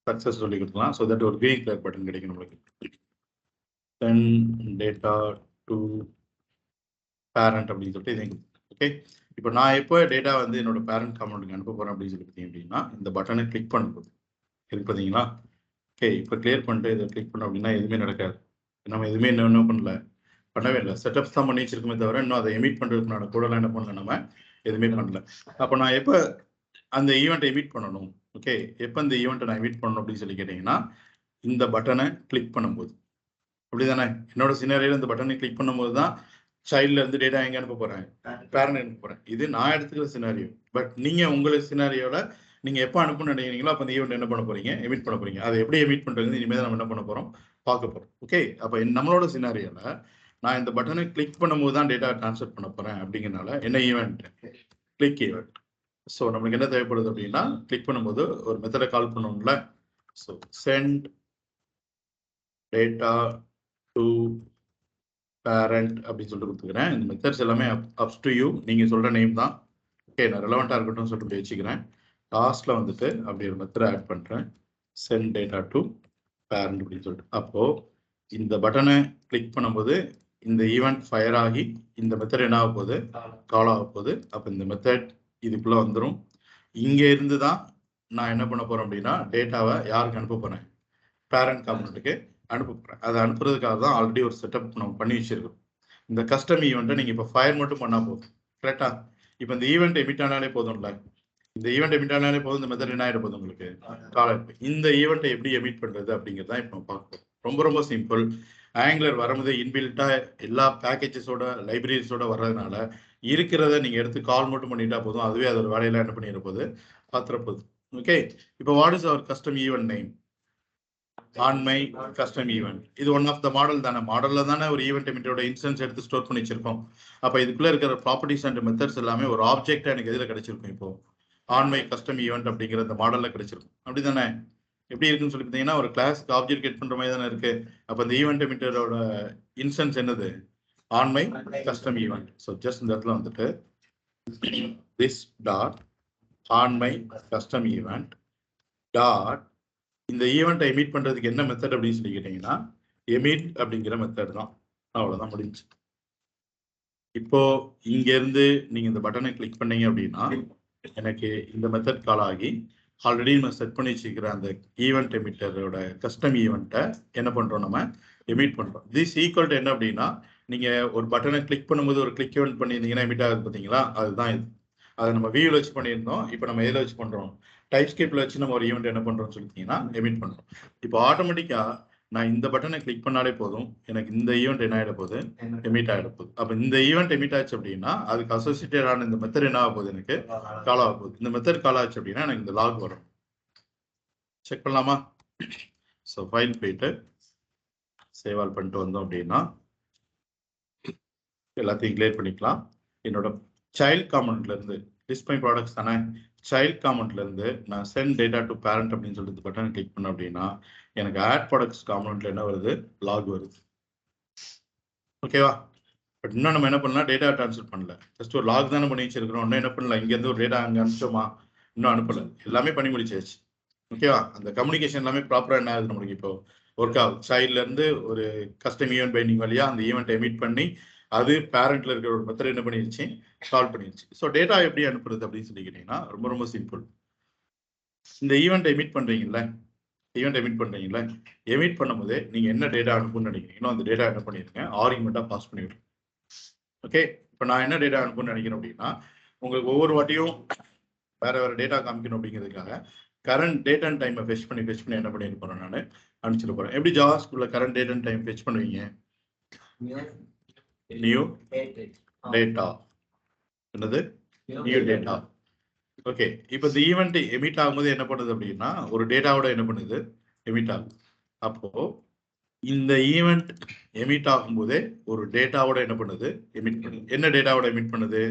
சக்சஸ் சொல்லி கொடுக்கலாம். ஸோ தட் ஒரு கிரீன் கலர் பட்டன் கிடைக்கும் நம்மளுக்கு. சென்ட் டேட்டா டு பேரண்ட் அப்படின்னு சொல்லிட்டு இதை. ஓகே, இப்போ நான் எப்போ டேட்டா வந்து என்னோட பேரண்ட் காம்பனன்ட்க்கு அனுப்ப போறேன் அப்படின்னு சொல்லி பார்த்தீங்க அப்படின்னா இந்த பட்டனை கிளிக் பண்ணும்போது இருக்கு பார்த்தீங்களா. ஓகே, இப்போ கிளியர் பண்ணிட்டு இதை கிளிக் பண்ணோம் அப்படின்னா எதுவுமே நடக்காது. நம்ம எதுவுமே என்ன பண்ணவே இல்லை. செட்டப்ஸ் தான் பண்ணி வச்சிருக்கோமே தவிர இன்னும் அதை எமிட் பண்றதுக்குனால கூடலாம் என்ன பண்ணல, நம்ம எதுவுமே பண்ணல. அப்போ நான் எப்போ அந்த ஈவெண்ட்டை எமிட் பண்ணணும், ஓகே, எப்போ இந்த ஈவெண்ட்டை நான் எமிட் பண்ணணும் அப்படின்னு சொல்லி கேட்டீங்கன்னா இந்த பட்டனை கிளிக் பண்ணும்போது. அப்படிதானே? என்னோட சினாரியோல இந்த பட்டனை கிளிக் பண்ணும்போது தான் சைல்ட்ல இருந்து டேட்டா எங்க அனுப்ப போறேன், பேரண்ட் அனுப்ப போறேன். இது நான் எடுத்துக்கிற சினாரியோ. பட் நீங்க உங்களுக்கு சினாரியோல நீங்க எப்போ அனுப்பணும்னு நினைக்கிறீங்களோ அப்போ இந்த ஈவெண்ட் என்ன பண்ண போறீங்க, எமிட் பண்ண போறீங்க. அதை எப்படி எமிட் பண்றது இனிமேல் நம்ம என்ன பண்ண போறோம், பார்க்க போறோம். ஓகே, அப்போ நம்மளோட சினாரியோல நான் இந்த பட்டனை கிளிக் பண்ணும்போது தான் டேட்டா ட்ரான்ஸ்ஃபர் பண்ண போறேன். அப்படிங்கிறனால என்ன ஈவெண்ட், கிளிக் ஈவெண்ட். ஸோ நம்மளுக்கு என்ன தேவைப்படுது அப்படின்னா கிளிக் பண்ணும்போது ஒரு மெத்தடை கால் பண்ணுவோம்ல. So send data to parent அப்படின்னு சொல்லிட்டு கொடுத்துக்கிறேன். இந்த மெத்தட்ஸ் எல்லாமே அப்ஸ் டு யூ, நீங்க சொல்ற நேம் தான். ஓகே, நான் ரெலவெண்டா இருக்கட்டும் சொல்லிட்டு வச்சுக்கிறேன். லாஸ்ட்ல வந்துட்டு அப்படி ஒரு மெத்தட் ஆட் பண்றேன், சென்ட் டேட்டா டு பேரண்ட் அப்படின்னு சொல்லிட்டு. அப்போ இந்த பட்டனை கிளிக் பண்ணும்போது இந்த ஈவெண்ட் ஃபயர் ஆகி இந்த மெத்தட் என்ன ஆக போகுது, கால் ஆக போகுது. அப்போ இந்த மெத்தட் இதுக்குள்ள வந்துடும். இங்க இருந்து தான் நான் என்ன பண்ண போறேன் அப்படின்னா டேட்டாவை யாருக்கு அனுப்ப போறேன், பேரண்ட் காம்பனன்ட்டுக்கு அனுப்ப போறேன். அதை அனுப்புறதுக்காக தான் ஆல்ரெடி ஒரு செட்டப் நம்ம பண்ணி வச்சிருக்கோம். இந்த கஸ்டம் ஈவெண்ட்டை நீங்க இப்போ ஃபயர் மட்டும் பண்ணா போதும். கரெக்டா? இப்போ இந்த ஈவெண்ட் எமிட் ஆனாலே போதும்ல, இந்த ஈவெண்ட் எமிட் ஆனாலே போதும். இந்த மெத்தட் என்ன ஆயிடும் போதும் உங்களுக்கு, கால். இந்த ஈவெண்ட்டை எப்படி எமிட் பண்றது அப்படிங்கிறத இப்போ நம்ம பார்ப்போம். ரொம்ப ரொம்ப சிம்பிள். ஆங்குலர் வரும்போது இன்பில்ட்டா எல்லா பேக்கேஜஸோட லைப்ரரிஸோட வர்றதுனால இருக்கிறத நீங்க எடுத்து கால் மட்டும் பண்ணிட்டா போதும். அதுவே அதோட வேலையெல்லாம் என்ன பண்ணிட போகுது, பார்த்துற போகுது. ஓகே, இப்போ what is our custom event name, on my custom event. இது ஒன் ஆஃப் த மாடல் தானே. மாடல்ல தானே ஒரு ஈவெண்ட் எமிட்டரோட இன்ஸ்டன்ஸ் எடுத்து ஸ்டோர் பண்ணி வச்சிருக்கோம். அப்ப இதுக்குள்ள இருக்கிற ப்ராப்பர்ட்டிஸ் அண்ட் மெத்தட்ஸ் எல்லாமே ஒரு ஆப்ஜெக்டா எனக்கு எதுல கிடைச்சிருக்கும்? இப்போ ஆன் மை கஸ்டம் ஈவெண்ட் அப்படிங்கிற இந்த மாடல்ல கிடைச்சிருக்கும். அப்படிதானே? எப்படி இருக்குன்னு சொல்லி பார்த்தீங்கன்னா ஒரு கிளாஸ்க்கு ஆப்ஜெக்ட் கிரியேட் பண்ற மாதிரி தானே இருக்கு. அப்ப இந்த ஈவெண்ட் எமிட்டரோட இன்ஸ்டன்ஸ் என்னது? On my custom event. So just இந்த இடத்துல வந்துட்டு this dot on my custom event dot இந்த ஈவெண்ட்டை எமிட் பண்றதுக்கு என்ன மெத்தட் அப்படின்னு சொல்லி கேட்டீங்கன்னா எமிட் அப்படிங்கிற மெத்தட் தான். அவ்வளவுதான் முடிஞ்சு. இப்போ இங்க இருந்து நீங்க இந்த பட்டனை கிளிக் பண்ணீங்க அப்படின்னா எனக்கு இந்த மெத்தட் கால் ஆகி ஆல்ரெடி நம்ம செட் பண்ணி வச்சுக்கிற அந்த ஈவெண்ட் எமிட்டரோட கஸ்டம் ஈவெண்ட்டை என்ன பண்றோம்? நம்ம எமிட் பண்றோம். திஸ் ஈக்குவல் டு என்ன அப்படின்னா நீங்க ஒரு பட்டனை கிளிக் பண்ணும்போது ஒரு கிளிக் ஈவெண்ட் பண்ணியிருந்தீங்கன்னா எமிட் ஆகுது பார்த்தீங்களா? அதுதான் இது. அதை நம்ம வியூல வச்சு பண்ணியிருந்தோம். இப்போ நம்ம எதில் வச்சு பண்றோம்? டைப் ஸ்கிரிப்ட்ல வச்சு நம்ம ஒரு ஈவெண்ட் என்ன பண்றோம்னு சொல்லிட்டீங்கன்னா எமிட் பண்றோம். இப்போ ஆட்டோமேட்டிக்கா நான் இந்த பட்டனை கிளிக் பண்ணாலே போதும், எனக்கு இந்த ஈவெண்ட் என்ன ஆகிட போகுது? எமிட் ஆகிட போகுது. அப்போ இந்த ஈவெண்ட் எமிட் ஆச்சு அப்படின்னா அதுக்கு அசோசியேட்டடான இந்த மெத்தட் என்ன ஆக போகுது? எனக்கு கால் ஆக போகுது. இந்த மெத்தட் கால் ஆச்சு அப்படின்னா எனக்கு இந்த லாக் வரும். செக் பண்ணலாமா? ஸோ ஃபைல் போயிட்டு சேவ் ஆல் பண்ணிட்டு வந்தோம் அப்படின்னா எல்லாத்தையும் கிளியர் பண்ணிக்கலாம். என்னோட சைல்ட் காமெண்ட்ல இருந்து லிஸ்ட் மை ப்ராடக்ட்ஸ் தானே, சைல்ட் காமெண்ட்ல இருந்து நான் சென்ட் டேட்டா டு பேரண்ட் அப்படின்னு சொல்லிட்டு பட்டன் கிளிக் பண்ண அப்படின்னா எனக்கு ஆட் ப்ராடக்ட்ஸ் காமெண்ட்ல என்ன வருது? லாக் வருது. ஓகேவா? பட் இன்னும் நம்ம என்ன பண்ணலாம்? டேட்டா ட்ரான்ஸ்ஃபர் பண்ணல, ஜஸ்ட் ஒரு லாக் தானே பண்ணி வச்சிருக்கிறோம். இன்னும் என்ன பண்ணல? இங்க இருந்து ஒரு டேட்டா அங்கே அனுப்பிச்சோமா? இன்னும் அனுப்பல. எல்லாமே பண்ணி முடிச்சாச்சு. ஓகேவா? அந்த கம்யூனிகேஷன் எல்லாமே ப்ராப்பரா என்ன ஆகுது நம்மளுக்கு இப்போ ஒர்க் ஆகும். சைல்ட்ல இருந்து ஒரு கஸ்டம் ஈவெண்ட் பைண்டிங் வழியா அந்த ஈவெண்ட் எமிட் பண்ணி அது பேரண்ட்ல இருக்கிற ஒரு மெத்தட் என்ன பண்ணிருச்சு? சால்வ் பண்ணிருச்சு. ஸோ டேட்டா எப்படி அனுப்புறது அப்படின்னு சொல்லி கேட்டீங்கன்னா ரொம்ப ரொம்ப சிம்பிள். இந்த ஈவெண்ட் எமிட் பண்றீங்கல்ல, ஈவெண்ட் எமிட் பண்றீங்கல்ல, எமிட் பண்ணும்போது நீங்க என்ன டேட்டா அனுப்புன்னு நினைக்கிறீங்களோ அந்த டேட்டா என்ன பண்ணிருங்க? ஆர்குமெண்டா பாஸ் பண்ணிவிடுங்க. ஓகே, இப்போ நான் என்ன டேட்டா அனுப்புன்னு நினைக்கிறேன் அப்படின்னா உங்களுக்கு ஒவ்வொரு வாட்டியும் வேற வேற டேட்டா காமிக்கணும் அப்படிங்கிறதுக்காக கரண்ட் டேட் அண்ட் டைமை ஃபெச் பண்ணி என்ன பண்ணிட்டு போறேன்? நான் அனுப்பிச்சிட்டு போறேன். எப்படி ஜாவாஸ்கிரிப்ட்ல current date and time fetch பண்ணுவீங்க? New data. என்னது? New data. ஓகே, இப்போ இந்த ஈவெண்ட் எமிட் ஆகும்போது என்ன பண்ணுது அப்படின்னா ஒரு டேட்டாவோட என்ன பண்ணுது? எமிட் ஆகும். அப்போ இந்த ஈவெண்ட் எமிட் ஆகும்போதே ஒரு டேட்டாவோட என்ன பண்ணுது? எமிட் பண்ணுது. என்ன டேட்டாவோட எமிட் பண்ணுது?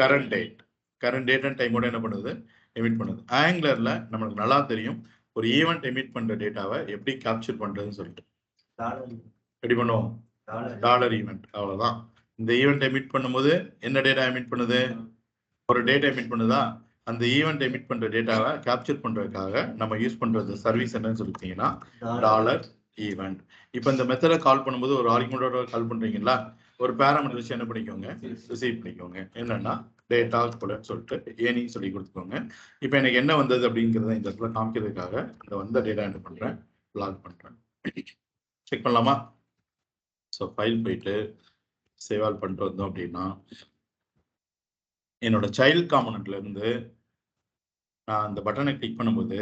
Current date. Current date and டைமோட என்ன பண்ணுது? எமிட் பண்ணுது. ஆங்குலர்ல நமக்கு நல்லா தெரியும் ஒரு ஈவெண்ட் எமிட் பண்ற டேட்டாவை எப்படி கேப்சர் பண்றதுன்னு சொல்லிட்டு ரெடி பண்ணுவோம். Dollar event. அவ்வளவுதான். இந்த ஈவெண்ட் எமிட் பண்ணும்போது என்ன டேட்டா எமிட் பண்ணுது? ஒரு டேட்டா எமிட் பண்ணுதா? அந்த ஈவெண்ட் எமிட் பண்ற டேட்டாவை கேப்சர் பண்றதுக்காக நம்ம யூஸ் பண்றது சர்வீஸ் என்னன்னு சொல்லிட்டீங்கன்னா டாலர் ஈவெண்ட். இப்போ இந்த மெத்தடை கால் பண்ணும்போது ஒரு ஆர்குமெண்டோட கால் பண்றீங்களா? ஒரு பேராமீட்டர் வச்சு என்ன பண்ணிக்கோங்க? ரிசீவ் பண்ணிக்கோங்க. என்னன்னா டேட்டா போலன்னு சொல்லிட்டு ஏனின்னு சொல்லி கொடுத்துக்கோங்க. இப்போ எனக்கு என்ன வந்தது அப்படிங்கிறத இந்த இடத்துல காமிக்கிறதுக்காக இந்த வந்த டேட்டா என்ன பண்றேன்? லாக் பண்றேன். செக் பண்ணலாமா? ஸோ ஃபைல் போயிட்டு சேவ் ஆல் பண்ணிட்டு வந்தோம் அப்படின்னா என்னோட சைல்ட் காம்பனன்ட்ல இருந்து நான் அந்த பட்டனை கிளிக் பண்ணும்போது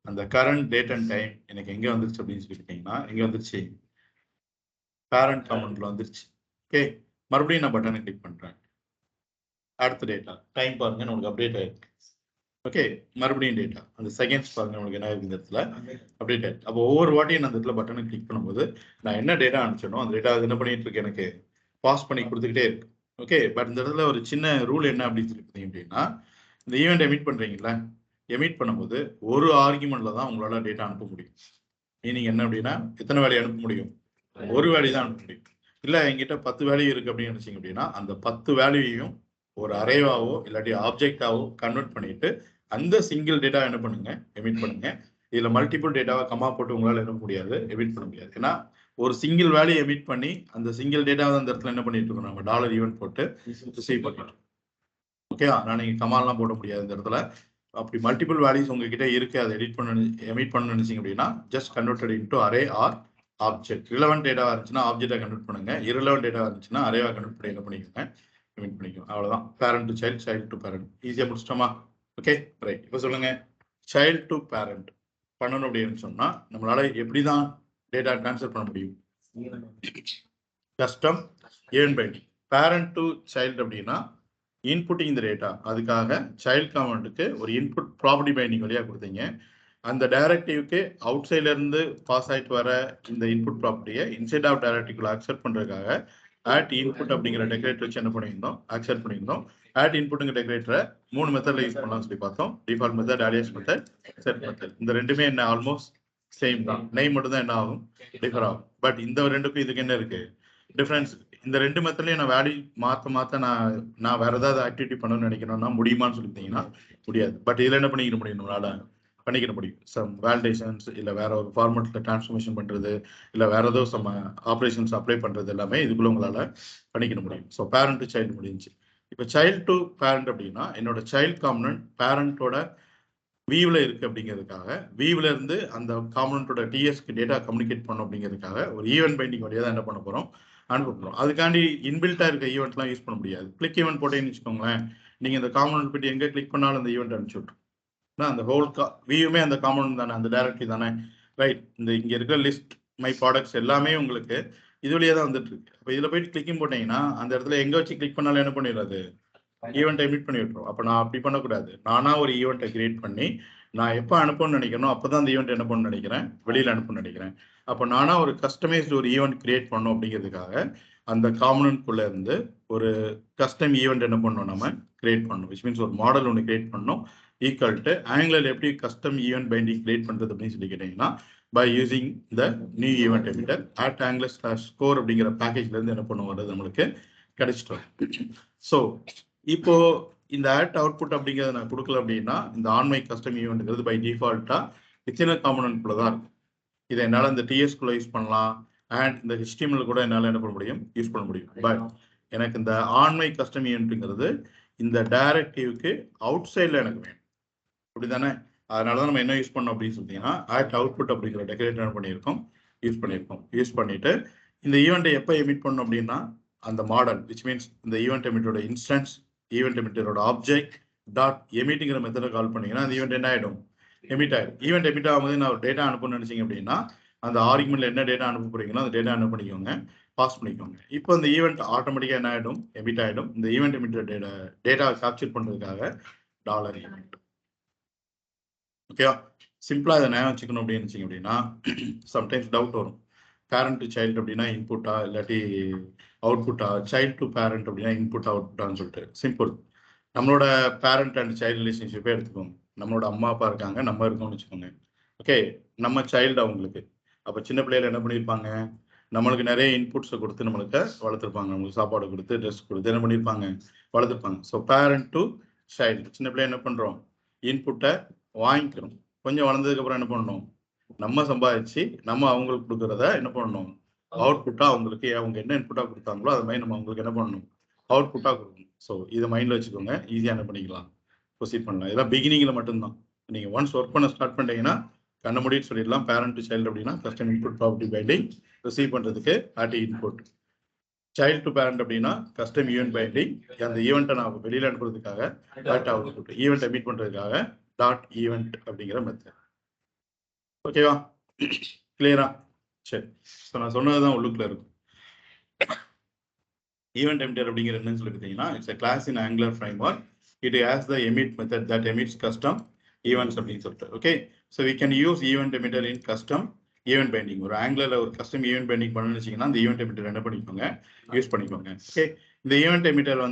அந்த கரண்ட் டேட் அண்ட் டைம் எனக்கு எங்க வந்துருச்சு அப்படின்னு சொல்லிட்டீங்கன்னா எங்க வந்துருச்சு? பேரண்ட் காம்பனன்ட்ல வந்துருச்சு. ஓகே, மறுபடியும் நான் பட்டனை கிளிக் பண்றேன். அடுத்த டேட்டா டைம் பாருங்க நமக்கு அப்டேட் ஆயிருக்கு. ஓகே, மறுபடியும் டேட்டா அந்த செகண்ட்ஸ் பாருங்க நமக்கு என்ன இருக்கு இந்த இடத்துல அப்டேட் ஆயிருக்கு. அப்போ ஒவ்வொரு வாட்டியும் நான் அந்த இடத்துல பட்டனை கிளிக் பண்ணும்போது நான் என்ன டேட்டா அனுப்பிச்சனோ அந்த டேட்டா என்ன பண்ணிட்டு இருக்கு? எனக்கு பாஸ் பண்ணி கொடுத்துக்கிட்டே இருக்கு. ஓகே, பட் இந்த இடத்துல ஒரு சின்ன ரூல் என்ன அப்படின்னு சொல்லி பார்த்தீங்க அப்படின்னா இந்த ஈவெண்ட் எமிட் பண்றீங்களா? எமிட் பண்ணும்போது ஒரு ஆர்குமெண்ட்ல தான் உங்களால டேட்டா அனுப்ப முடியும். மீனிங் என்ன அப்படின்னா எத்தனை வேல்யூ அனுப்ப முடியும்? ஒரு வேல்யூ தான் அனுப்ப முடியும். இல்ல என்கிட்ட 10 வேல்யூ இருக்கு அப்படின்னு நினைச்சீங்க அப்படின்னா அந்த 10 வேல்யூவையும் ஒரு அரேவாவோ இல்லாட்டி ஆப்ஜெக்டாவோ கன்வெர்ட் பண்ணிட்டு அந்த சிங்கிள் டேட்டா என்ன பண்ணுங்க? எமிட் பண்ணுங்க. இதுல மல்டிபிள் டேட்டாவை கமா போட்டு உங்களால என்ன முடியாது? எமிட் பண்ண முடியாது. ஏன்னா ஒரு சிங்கிள் வேல்யூ எமிட் பண்ணி அந்த சிங்கிள் டேட்டாவை அந்த இடத்துல என்ன பண்ணிட்டு இருக்கோம்? நம்ம டாலர் ஈவெண்ட் போட்டு ரிசீவ் பண்ணிட்டோம். ஓகே, நான் நீங்க கமால்லாம் போட முடியாது இந்த இடத்துல. அப்படி மல்டிபிள் வேல்யூஸ் உங்ககிட்ட இருக்கு அதை எமிட் பண்ண நினைச்சீங்க அப்படின்னா just converted into array or object. Relevant டேட்டாவா இருந்துச்சுன்னா ஆப்ஜெக்டா கன்வெர்ட் பண்ணுங்க. இரலவென்ட் டேட்டாவா இருந்துச்சுன்னா அரேவா கன்வெர்ட் பண்ணி என்ன பண்ணிக்கோங்க? எமிட் பண்ணிக்கோங்க. அவ்வளவுதான். Parent to child, child to parent. ஈஸியா முடிச்சிட்டோமா? Okay, right. இப்போ சொல்லுங்க, சைல்ட் டு பேரண்ட் பண்ணணும் அப்படின்னு சொன்னா நம்மளால எப்படிதான் டேட்டா ட்ரான்ஸ்ஃபர் பண்ண முடியும்? Custom event binding. Parent to child அப்படின்னா இன்புட்டிங் இந்த டேட்டா. அதுக்காக சைல்ட் காமெண்ட்டுக்கு ஒரு இன்புட் ப்ராப்பர்ட்டி பைண்டிங் வழியா கொடுத்தீங்க. அந்த டைரக்டிவ்க்கு அவுட் சைட்ல இருந்து பாஸ் ஆயிட்டு வர இந்த இன்புட் ப்ராப்பர்ட்டியை இன்சைட் ஆஃப் டைரக்டிவ்ல அக்செப்ட் பண்றதுக்காக ஆட் இன்புட் அப்படிங்கிற டெக்கரேட்டர் வச்சு என்ன பண்ணியிருந்தோம், அக்செப்ட் பண்ணியிருந்தோம். ஆட் இன்புட்டுங்க டெக்கரேட்டரை 3 மெத்தட்ல யூஸ் பண்ணலாம்னு சொல்லி பார்த்தோம். Default method, alias method, set method. இந்த ரெண்டுமே என்ன ஆல்மோஸ்ட் சேம் தான். நெய்ம் மட்டும் தான் என்ன ஆகும், டிஃபர் ஆகும். பட் இந்த ரெண்டுக்கும் இதுக்கு என்ன இருக்கு டிஃபரன்ஸ்? இந்த ரெண்டு மெத்தட்லயும் நான் வேல்யூ மாத்த நான் வேற ஏதாவது ஆக்டிவிட்டி பண்ணணும்னு நினைக்கணும்னா முடியுமான்னு சொல்லிட்டீங்கன்னா முடியாது. பட் இதுல என்ன பண்ணிக்க முடியும், நம்மளால பண்ணிக்கிற முடியும். சம் வேலிடேஷன்ஸ் இல்ல வேற ஒரு ஃபார்மேட்ல டிரான்ஸ்ஃபர்மேஷன் பண்றது இல்ல வேற ஏதோ சம் ஆப்ரேஷன்ஸ் அப்ளை பண்றது எல்லாமே இதுக்குள்ள உங்களால பண்ணிக்கிற முடியும். ஸோ பேரண்ட் டு சைல்டு முடிஞ்சு. இப்போ சைல்டு டு பேரண்ட் அப்படின்னா என்னோட சைல்டு காம்பனன்ட் பேரண்டோட வியூல இருக்கு அப்படிங்கிறதுக்காக வியூல இருந்து அந்த காம்பனன்ட்டோட டிஎஸ்க்கு டேட்டா கம்யூனிகேட் பண்ணும் அப்படிங்கிறதுக்காக ஒரு ஈவென்ட் பைண்டிங் வழியாக தான் என்ன பண்ண போறோம், அனுப்ப போறோம். அதுக்காண்டி இன்பில்ட்டா இருக்க ஈவெண்ட்லாம் யூஸ் பண்ண முடியாது. கிளிக் ஈவென்ட் போட்டேன்னு வச்சுக்கோங்களேன், நீங்க இந்த காம்பனன்ட் பற்றி எங்க கிளிக் பண்ணாலும் அந்த ஈவெண்ட் அனுப்பிச்சு விட்டுரும். அந்த ஹோல் வியூமே அந்த காம்பனன்ட் தானே, அந்த டைரக்டரி தானே, ரைட்? இந்த இங்க இருக்க லிஸ்ட் மை ப்ராடக்ட்ஸ் எல்லாமே உங்களுக்கு இது வழியா தான் வந்துட்டு இருக்கு. அப்போ இதுல போயிட்டு கிளிக்கிங் போட்டீங்கன்னா அந்த இடத்துல எங்க வச்சு கிளிக் பண்ணாலும் என்ன பண்ணிடுறது, ஈவெண்ட் எமிட் பண்ணி விட்டுரும். அப்போ நான் அப்படி பண்ணக்கூடாது. நானா ஒரு ஈவெண்ட்டை கிரியேட் பண்ணி நான் எப்போ அனுப்பணும்னு நினைக்கிறேனோ அப்பதான் அந்த ஈவெண்ட் என்ன பண்ணணும்னு நினைக்கிறேன், வெளியில அனுப்பணும்னு நினைக்கிறேன். அப்போ நானா ஒரு கஸ்டமைஸ்டு ஒரு ஈவெண்ட் கிரியேட் பண்ணணும் அப்படிங்கிறதுக்காக அந்த காம்பனன்ட்குள்ள இருந்து ஒரு கஸ்டம் ஈவெண்ட் என்ன பண்ணணும், நம்ம கிரியேட் பண்ணணும். விச் மீன்ஸ் ஒரு மாடல் ஒன்று கிரியேட் பண்ணணும். ஈக்குவல் டு ஆங்குலர் எப்படி கஸ்டம் ஈவெண்ட் பைண்டிங் கிரியேட் பண்றது அப்படின்னு சொல்லி கேட்டீங்கன்னா by using the new event emitter at Angular score அப்படிங்கிற பேக்கேஜ்ல இருந்து என்ன பண்ணுவோம் நம்மளுக்கு கிடைச்சிட்டு. ஸோ இப்போ இந்த ஆட் அவுட்புட் அப்படிங்கிறத நான் கொடுக்கல அப்படின்னா இந்த ஆன்மை கஸ்டம் ஈவெண்ட்ங்கிறது பை டிஃபால்ட்டா வித்தின் காம்பனன்ட் குள்ள தான் இருக்கும். இதை என்னால் இந்த டிஎஸ் குள்ள யூஸ் பண்ணலாம் அண்ட் இந்த HTML கூட என்னால் என்ன பண்ண முடியும், யூஸ் பண்ண முடியும். பட் எனக்கு இந்த ஆன்மை கஸ்டம் ஈவெண்ட்ங்கிறது இந்த டைரக்டிவ்க்கு அவுட் சைட்ல எனக்கு வேணும், அப்படிதானே? அதனாலதான் நம்ம என்ன யூஸ் பண்ணோம் அப்படின்னு சொல்லிட்டீங்கன்னா ஆட் அவுட்புட் அப்படிங்கிற டெக்கரேட்டர் பண்ணியிருக்கோம், யூஸ் பண்ணிட்டு இந்த ஈவெண்ட்டை எப்போ எமிட் பண்ணோம் அப்படின்னா அந்த மாடல் விச் மீன்ஸ் இந்த ஈவெண்ட் எமிட்டரோட இன்ஸ்டன்ஸ் ஈவெண்ட் எமிட்டரோட ஆப்ஜெக்ட் டாட் எமிட்ங்கிற மெத்தடை கால் பண்ணீங்கன்னா அந்த ஈவெண்ட் என்ன ஆயிடும், எமிட் ஆயிடும். ஈவெண்ட் எமிட் ஆகும்போது நான் ஒரு டேட்டா அனுப்பணும்னு நினைச்சீங்க அப்படின்னா அந்த ஆர்குமெண்ட்ல என்ன டேட்டா அனுப்ப போறீங்களோ அந்த டேட்டா என்ன பண்ணிக்கோங்க, பாஸ் பண்ணிக்கோங்க. இப்போ இந்த ஈவெண்ட் ஆட்டோமேட்டிக்கா என்ன ஆயிடும், எமிட் ஆயிடும். இந்த ஈவெண்ட் எமிட்டர் டேட்டா கேப்சர் பண்றதுக்காக டாலர் ஈவெண்ட். ஓகேவா? சிம்பிளா இதை ஞாபகம் வச்சுக்கணும் அப்படின்னு நினைச்சீங்க அப்படின்னா சம்டைம்ஸ் டவுட் வரும். பேரண்ட் டு சைல்டு அப்படின்னா இன்புட்டா இல்லாட்டி அவுட்புட்டா, சைல்டு டு பேரண்ட் அப்படின்னா இன்புட்டா அவுட்புட்டான்னு சொல்லிட்டு சிம்பிள். நம்மளோட பேரண்ட் அண்ட் சைல்டு ரிலேஷன்ஷிப்பே எடுத்துக்கோங்க. நம்மளோட அம்மா அப்பா இருக்காங்க, நம்ம இருக்கோம்னு வச்சுக்கோங்க. ஓகே, நம்ம சைல்டு அவங்களுக்கு. அப்போ சின்ன பிள்ளையில என்ன பண்ணியிருப்பாங்க, நம்மளுக்கு நிறைய இன்புட்ஸை கொடுத்து நம்மளுக்கு வளர்த்துருப்பாங்க. நம்மளுக்கு சாப்பாடு கொடுத்து ட்ரெஸ் கொடுத்து என்ன பண்ணியிருப்பாங்க, வளர்த்துருப்பாங்க. So parent to child. சின்ன பிள்ளை என்ன பண்றோம், இன்புட்டை வாங்கிக்கிறோம். கொஞ்சம் வளர்ந்ததுக்கு அப்புறம் என்ன பண்ணணும், நம்ம சம்பாதிச்சு நம்ம அவங்களுக்கு கொடுக்கறத என்ன பண்ணணும், அவுட்புட்டா அவங்களுக்கு அவங்க என்ன இன்புட்டா கொடுத்தாங்களோ அது மாதிரி நம்ம அவங்களுக்கு என்ன பண்ணணும், அவுட்புட்டா கொடுக்கணும். ஸோ இதை மைண்ட்ல வச்சுக்கோங்க, ஈஸியா என்ன பண்ணிக்கலாம், ப்ரொசீட் பண்ணலாம். இதெல்லாம் பிகினிங்ல மட்டும்தான். நீங்க ஒன்ஸ் ஒர்க் பண்ண ஸ்டார்ட் பண்ணிட்டீங்கன்னா கண்ண முடிட்டு சொல்லிடலாம். பேரண்ட் டு சைல்டு அப்படின்னா custom input property binding receive பண்றதுக்கு ஆட்டி இன்புட். சைல்டு டு பேரண்ட் அப்படின்னா கஸ்டம் ஈவெண்ட் பைண்டிங், அந்த ஈவெண்ட்டை நான் வெளியில அனுப்புறதுக்காக டாட் அவுட்புட், ஈவெண்ட்டை மீட் பண்றதுக்காக டாட் ஈவெண்ட் அப்படிங்கிற மெத்தட். ஓகேவா? கிளியரா? சரி. ஸோ நான் சொன்னதுதான் உள்ளுக்குள்ள இருக்கும். ஈவெண்ட் எமிட்டர் அப்படிங்கிற என்னன்னு சொல்லி பார்த்தீங்கன்னா it's a class in Angular framework. It has the emit method that emits custom events அப்படின்னு சொல்லிட்டு. Okay, so we can use event emitter in custom event binding. ஒரு ஆங்குலர்ல ஒரு கஸ்டம் ஈவெண்ட் பைண்டிங் பண்ணணும்னு வச்சீங்கன்னா அந்த ஈவெண்ட் எமிட்டர் என்ன பண்ணிக்கோங்க, யூஸ் பண்ணிக்கோங்க. ஓகே, இந்த ஈவெண்ட் எமிட்டர்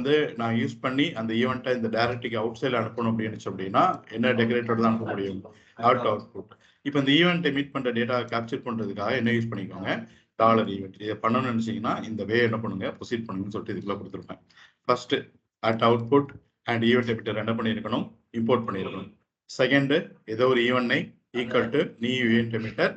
நான் யூஸ் பண்ணி அந்த ஈவெண்ட்டை இந்த டைரக்டரிக்கு அவுட் சைட்ல அனுப்பணும் அப்படின்னு அப்படின்னா என்ன டெக்கரேட்டர் தான் அனுப்ப முடியும், அவுட்புட். இப்போ இந்த ஈவெண்ட் எமிட் பண்ற டேட்டா கேப்சர் பண்றதுக்காக என்ன யூஸ் பண்ணிக்கோங்க, டாலர் ஈவெண்ட். இதை பண்ணணும்னு நினைச்சீங்கன்னா இந்த வே என்ன பண்ணுங்க, ப்ரொசீட் பண்ணுங்கன்னு சொல்லிட்டு இதுக்குள்ள கொடுத்துருப்பேன். First at output and event emitter என்ன பண்ணியிருக்கணும், இம்போர்ட் பண்ணியிருக்கணும். செகண்ட் ஏதோ ஒரு ஈவெண்ட்டை equal to new event emitter,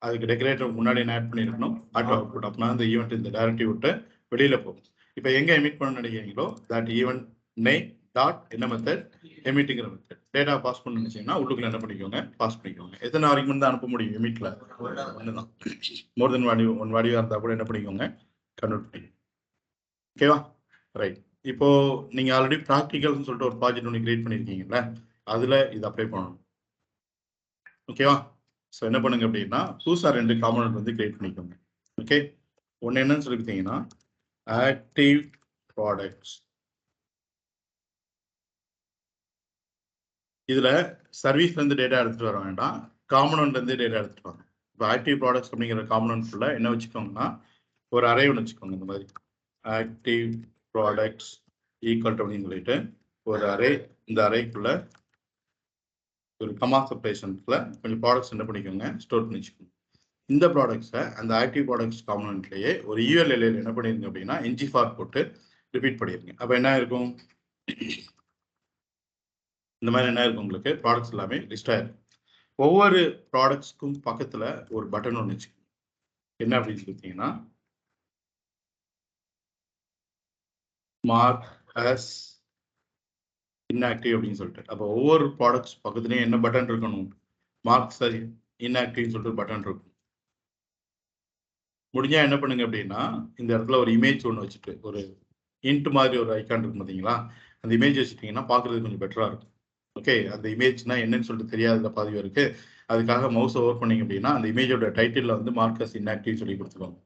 அதுக்கு டெக்கரேட்டர் முன்னாடி என்ன ஆட் பண்ணியிருக்கணும், அட் அவுட்புட். அப்படின்னா இந்த ஈவெண்ட் இந்த டைரக்டிவ் விட்டு வெளியில போகும். இப்போ எங்க எமிட் பண்ண நினைக்கிறீங்களோ தட் ஈவெண்ட் நெய் டாட் என்ன மெத்தட், எமிட்டுங்கிற மெத்தட். டேட்டா பாஸ் பண்ண நினைச்சீங்கன்னா உள்ளுக்குள்ள என்ன பண்ணிக்கோங்க, பாஸ் பண்ணிக்கோங்க. எத்தனை ஆர்குமெண்ட் தான் அனுப்ப முடியும் எமிட்ல, ஒண்ணுதான். மோர் தென் ஒன் வேல்யூவா இருந்தா கூட என்ன பண்ணிக்கோங்க, கன்வெர்ட் பண்ணிக்கோங்க. ஓகேவா? ரைட். இப்போ நீங்க ஆல்ரெடி ப்ராக்டிகல்னு சொல்லிட்டு ஒரு ப்ராஜெக்ட் ஒன்று கிரியேட் பண்ணிருக்கீங்கல்ல, அதுல இது அப்ளை பண்ணணும். ஓகேவா? ஸோ என்ன பண்ணுங்க அப்படின்னா புதுசா 2 காம்பனன்ட் கிரியேட் பண்ணிக்கோங்க. ஓகே, ஒன்னு என்னன்னு சொல்லி பார்த்தீங்கன்னா ஆக்டிவ் ப்ராடக்ட்ஸ். இதுல சர்வீஸ்ல இருந்து டேட்டா எடுத்துட்டு வர வேண்டாம், காம்பனண்ட் வந்து டேட்டா எடுத்துட்டு வாங்க. இப்போ ஆக்டிவ் ப்ராடக்ட்ஸ் அப்படிங்கிற காம்பனண்ட்குள்ள என்ன வச்சுக்கோங்கன்னா ஒரு அரே ஒன்று வச்சுக்கோங்க. இந்த மாதிரி ஆக்டிவ் ப்ராடக்ட்ஸ் ஈக்குவல் அப்படின்னு சொல்லிட்டு ஒரு அரே, இந்த அரேக்குள்ள ஒரு கமா செப்பரேஷன்ஸ்ல கொஞ்சம் ப்ராடக்ட்ஸ் என்ன பண்ணிக்கோங்க, ஸ்டோர் பண்ணி வச்சுக்கோங்க. இந்த ப்ராடக்ட்ஸை அந்த ஆக்டிவ் ப்ராடக்ட்ஸ் காம்பனண்ட்லேயே ஒரு ULL என்ன பண்ணிருங்க அப்படின்னா ngFor போட்டு ரிப்பீட் பண்ணிருங்க. அப்போ என்ன இருக்கும், இந்த மாதிரி என்ன இருக்கும், உங்களுக்கு ப்ராடக்ட்ஸ் எல்லாமே லிஸ்ட் ஆயிருக்கும். ஒவ்வொரு ப்ராடக்ட்ஸ்க்கும் பக்கத்துல ஒரு பட்டன் ஒன்று வச்சுக்கோங்க. என்ன அப்படின்னு சொல்லிட்டீங்கன்னா மார்க் அஸ் இன்ஆக்டிவ் அப்படின்னு சொல்லிட்டு. அப்போ ஒவ்வொரு ப்ராடக்ட்ஸ் பக்கத்துலயும் என்ன பட்டன் இருக்கணும், மார்க் சரி இன்ஆக்டிவ்னு சொல்லிட்டு பட்டன் இருக்கும். முடிஞ்சா என்ன பண்ணுங்க அப்படின்னா இந்த இடத்துல ஒரு இமேஜ் ஒன்று வச்சுட்டு ஒரு இன்ட் மாதிரி ஒரு ஐக்கான் இருக்கும் பார்த்தீங்களா, அந்த இமேஜ் வச்சுட்டீங்கன்னா பார்க்குறது கொஞ்சம் பெட்டரா இருக்கும். ஓகே, அந்த இமேஜ்னா என்னன்னு சொல்லிட்டு தெரியாத பாதி பேருக்கு, அதுக்காக மவுஸ் ஓவர் பண்ணீங்க அப்படின்னா அந்த இமேஜோட டைட்டில் வந்து மார்க்கஸ் இன்ஆக்டிவ் சொல்லி கொடுத்துருவாங்க.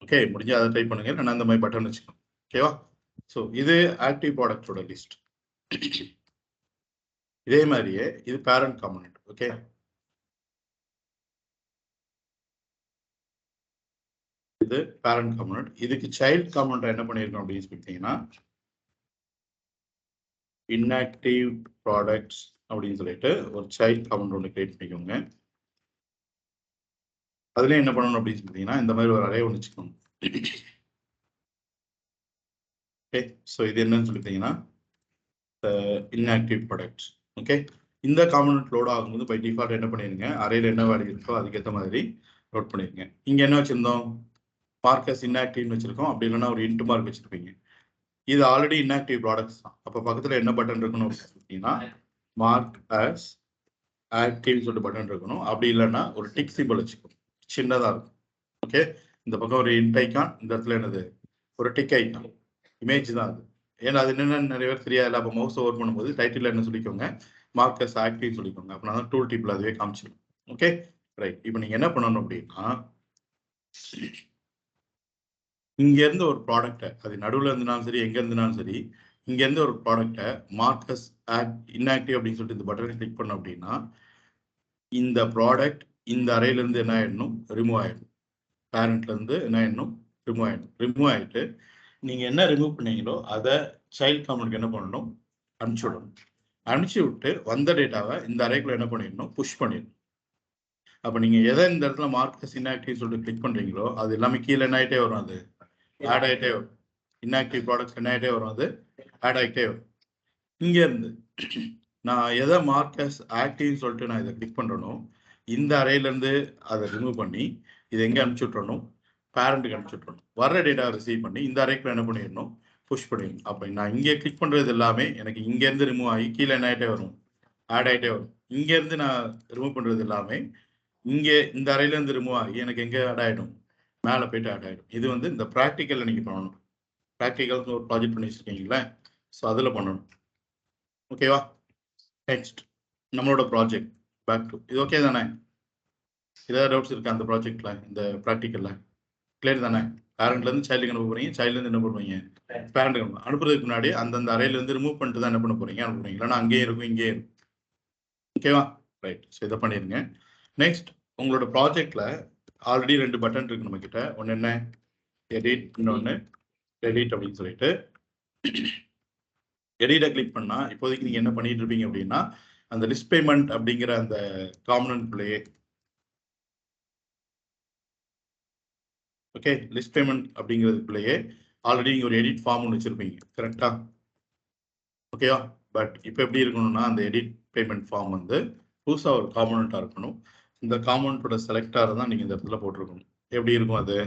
ஓகே, முடிஞ்சா அதை டைப் பண்ணுங்க, இல்லைன்னா அந்த மாதிரி பட்டன் வச்சுக்கோங்க. ஓகேவா? ஸோ இது ஆக்டிவ் ப்ராடக்டோட லிஸ்ட். இதே மாதிரியே இது பேரண்ட் காம்பனன்ட். ஓகே, இது பேரண்ட் காம்பனன்ட். இதுக்கு சைல்ட் காம்பனன்ட் என்ன பண்ணிருக்கோம் அப்படின்னு சொல்லிட்டீங்கன்னா inactive products அப்படின்னு சொல்லிட்டு ஒரு சைல்ட் காம்பனன்ட் ஒன்று கிரியேட் பண்ணிக்கோங்க. அதுல என்ன பண்ணணும் அப்படின்னு சொல்லிட்டீங்கன்னா இந்த மாதிரி ஒரு அரே ஒன்று வச்சுக்கோங்க. ஓகே, ஸோ இது என்னன்னு சொல்லிட்டீங்கன்னா inactive products. ஓகே, இந்த காம்பனன்ட் லோட் ஆகும்போது பை டிஃபால்ட் என்ன பண்ணிருங்க, அரேல என்ன வேல்யூ இருக்கோ அதுக்கேற்ற மாதிரி லோட் பண்ணிருங்க. இங்க என்ன வச்சிருந்தோம், மார்க்கஸ் இன்ஆக்டிவ்னு வச்சிருக்கோம். அப்படி இல்லைன்னா ஒரு இன்ட் மார்க் வச்சிருப்பீங்க. இது ஆல்ரெடி இன்ஆக்டிவ் ப்ராடக்ட்ஸ் தான். அப்போ பக்கத்துல என்ன பட்டன் இருக்கணும் அப்படின்னா மார்க் அஸ் ஆக்டிவ் சொல்லிட்டு பட்டன் இருக்கணும். அப்படி இல்லைன்னா ஒரு டிக் சிம்பிள் வச்சுக்கணும், சின்னதா இருக்கும். ஓகே, இந்த பக்கம் ஒரு இன்ட் ஐக்கான், இந்த இடத்துல என்னது ஒரு டிக் ஐக்கான், இமேஜ் தான் அது. ஏன்னா அது என்னன்னு நிறைய பேர் தெரியாது. அப்போ மவுஸ் ஓவர் பண்ணும்போது டைட்டில் என்ன சொல்லிக்கோங்க, மார்க்கஸ் ஆக்டிவ் சொல்லிக்கோங்க. அப்படின்னா தான் டூல் டிப்ல அதுவே காமிச்சிடும். Okay right. இப்போ நீங்க என்ன பண்ணணும் அப்படின்னா இங்க இருந்து ஒரு ப்ராடக்டை, அது நடுவில் இருந்தாலும் சரி எங்க இருந்தாலும் சரி, இங்க இருந்து ஒரு ப்ராடக்டை மார்க்கஸ் இன்ஆக்டிவ் அப்படின்னு சொல்லிட்டு இந்த பட்டனை கிளிக் பண்ணோம் அப்படின்னா இந்த ப்ராடக்ட் இந்த அறையில இருந்து என்ன ஆயிடணும், ரிமூவ் ஆயிடும். பேரண்ட்ல இருந்து என்ன ஆயிடணும், ரிமூவ் ஆயிடும். ரிமூவ் ஆயிட்டு நீங்க என்ன ரிமூவ் பண்ணீங்களோ அதை சைல்ட் காம்பனன்ட்க்கு என்ன பண்ணணும், அனுப்பிச்சு விடணும். அனுப்பிச்சு விட்டு வந்த டேட்டாவை இந்த அறைக்குள்ள என்ன பண்ணிடணும், புஷ் பண்ணிடணும். அப்ப நீங்க எதை இந்த இடத்துல மார்க்கஸ் இன்ஆக்டிவ் சொல்லிட்டு கிளிக் பண்றீங்களோ அது எல்லாமே கீழே என்ன ஆயிட்டே வரும், அது ஆட் ஆயிட்டே வரும். இன்ஆக்டிவ் ப்ராடக்ட்ஸ் என்ன ஆயிட்டே வரும், அது ஆட் ஆகிட்டே வரும். இங்க இருந்து நான் எதை மார்க்கஸ் ஆக்டிவ்னு சொல்லிட்டு நான் இதை கிளிக் பண்றேனோ இந்த அறையில இருந்து அதை ரிமூவ் பண்ணி இதை எங்க அனுப்பிச்சு விட்டுறணும், பேரண்ட்டுக்கு அனுப்பிச்சு விட்டுறணும். வர்ற டேட்டா ரிசீவ் பண்ணி இந்த அறைக்குள்ள என்ன பண்ணிடணும், புஷ் பண்ணிடணும். அப்ப நான் இங்கே கிளிக் பண்றது எல்லாமே எனக்கு இங்க இருந்து ரிமூவ் ஆகி கீழே என்ன ஆயிட்டே வரும், ஆட் ஆயிட்டே வரும். இங்க இருந்து நான் ரிமூவ் பண்றது எல்லாமே இங்க இந்த அறையில இருந்து ரிமூவ் ஆகி எனக்கு எங்க ஆட் ஆயிடும், மேலே போயிட்டு ஆட் ஆயிடும். இது வந்து இந்த ப்ராக்டிக்கல்ல நீங்க பண்ணணும். ப்ராக்டிக்கல் ஒரு ப்ராஜெக்ட் பண்ணி வச்சிருக்கீங்களா, ஸோ அதுல பண்ணணும். ஓகேவா? நெக்ஸ்ட் நம்மளோட ப்ராஜெக்ட் பேக் டு இது. ஓகே தானே? ஏதாவது டவுட்ஸ் இருக்கா அந்த ப்ராஜெக்ட்ல, இந்த ப்ராக்டிக்கல்ல? கிளியர் தானே? பேரண்ட்ல இருந்து சைல்டுக்கு அனுப்ப போறீங்க, சைல்ட்ல இருந்து என்ன பண்ணுவீங்க, பேரண்ட்டுக்கு அனுப்புறதுக்கு முன்னாடி அந்தந்த அறையில இருந்து ரிமூவ் பண்ணிட்டு தான் என்ன பண்ண போறீங்க, அனுப்புறீங்க. இல்லைன்னா அங்கேயே இருக்கும் இங்கேயே இருக்கும். ஓகேவா? ரைட். ஸோ இதை பண்ணிருங்க. நெக்ஸ்ட் உங்களோட ப்ராஜெக்ட்ல ஆல்ரெடி 2 பட்டன் இருக்கு நம்ம கிட்ட. ஒன்னு என்ன, எடிட், இன்னொன்னு எடிட் அப்படின்னு சொல்லிட்டு. எடிட்டை கிளிக் பண்ணா இப்போதைக்கு நீங்க என்ன பண்ணிட்டு இருப்பீங்க அப்படின்னா அந்த லிஸ்ட் பேமெண்ட் அப்படிங்கிற அந்த காம்பனன்ட்குள்ளேயே, ஓகே, லிஸ்ட் பேமெண்ட் அப்படிங்கிறதுக்குள்ளேயே ஆல்ரெடி இங்க ஒரு எடிட் ஃபார்ம் ஒன்று வச்சிருப்பீங்க. கரெக்டா? ஓகேவா? பட் இப்போ எப்படி இருக்கணும்னா அந்த எடிட் பேமெண்ட் ஃபார்ம் வந்து புதுசா ஒரு காம்பனண்டா இருக்கணும். இந்த காம்பனண்டோட செலக்டார் தான் நீங்க இந்த இடத்துல போட்டிருக்கணும். எப்படி இருக்கும் அது,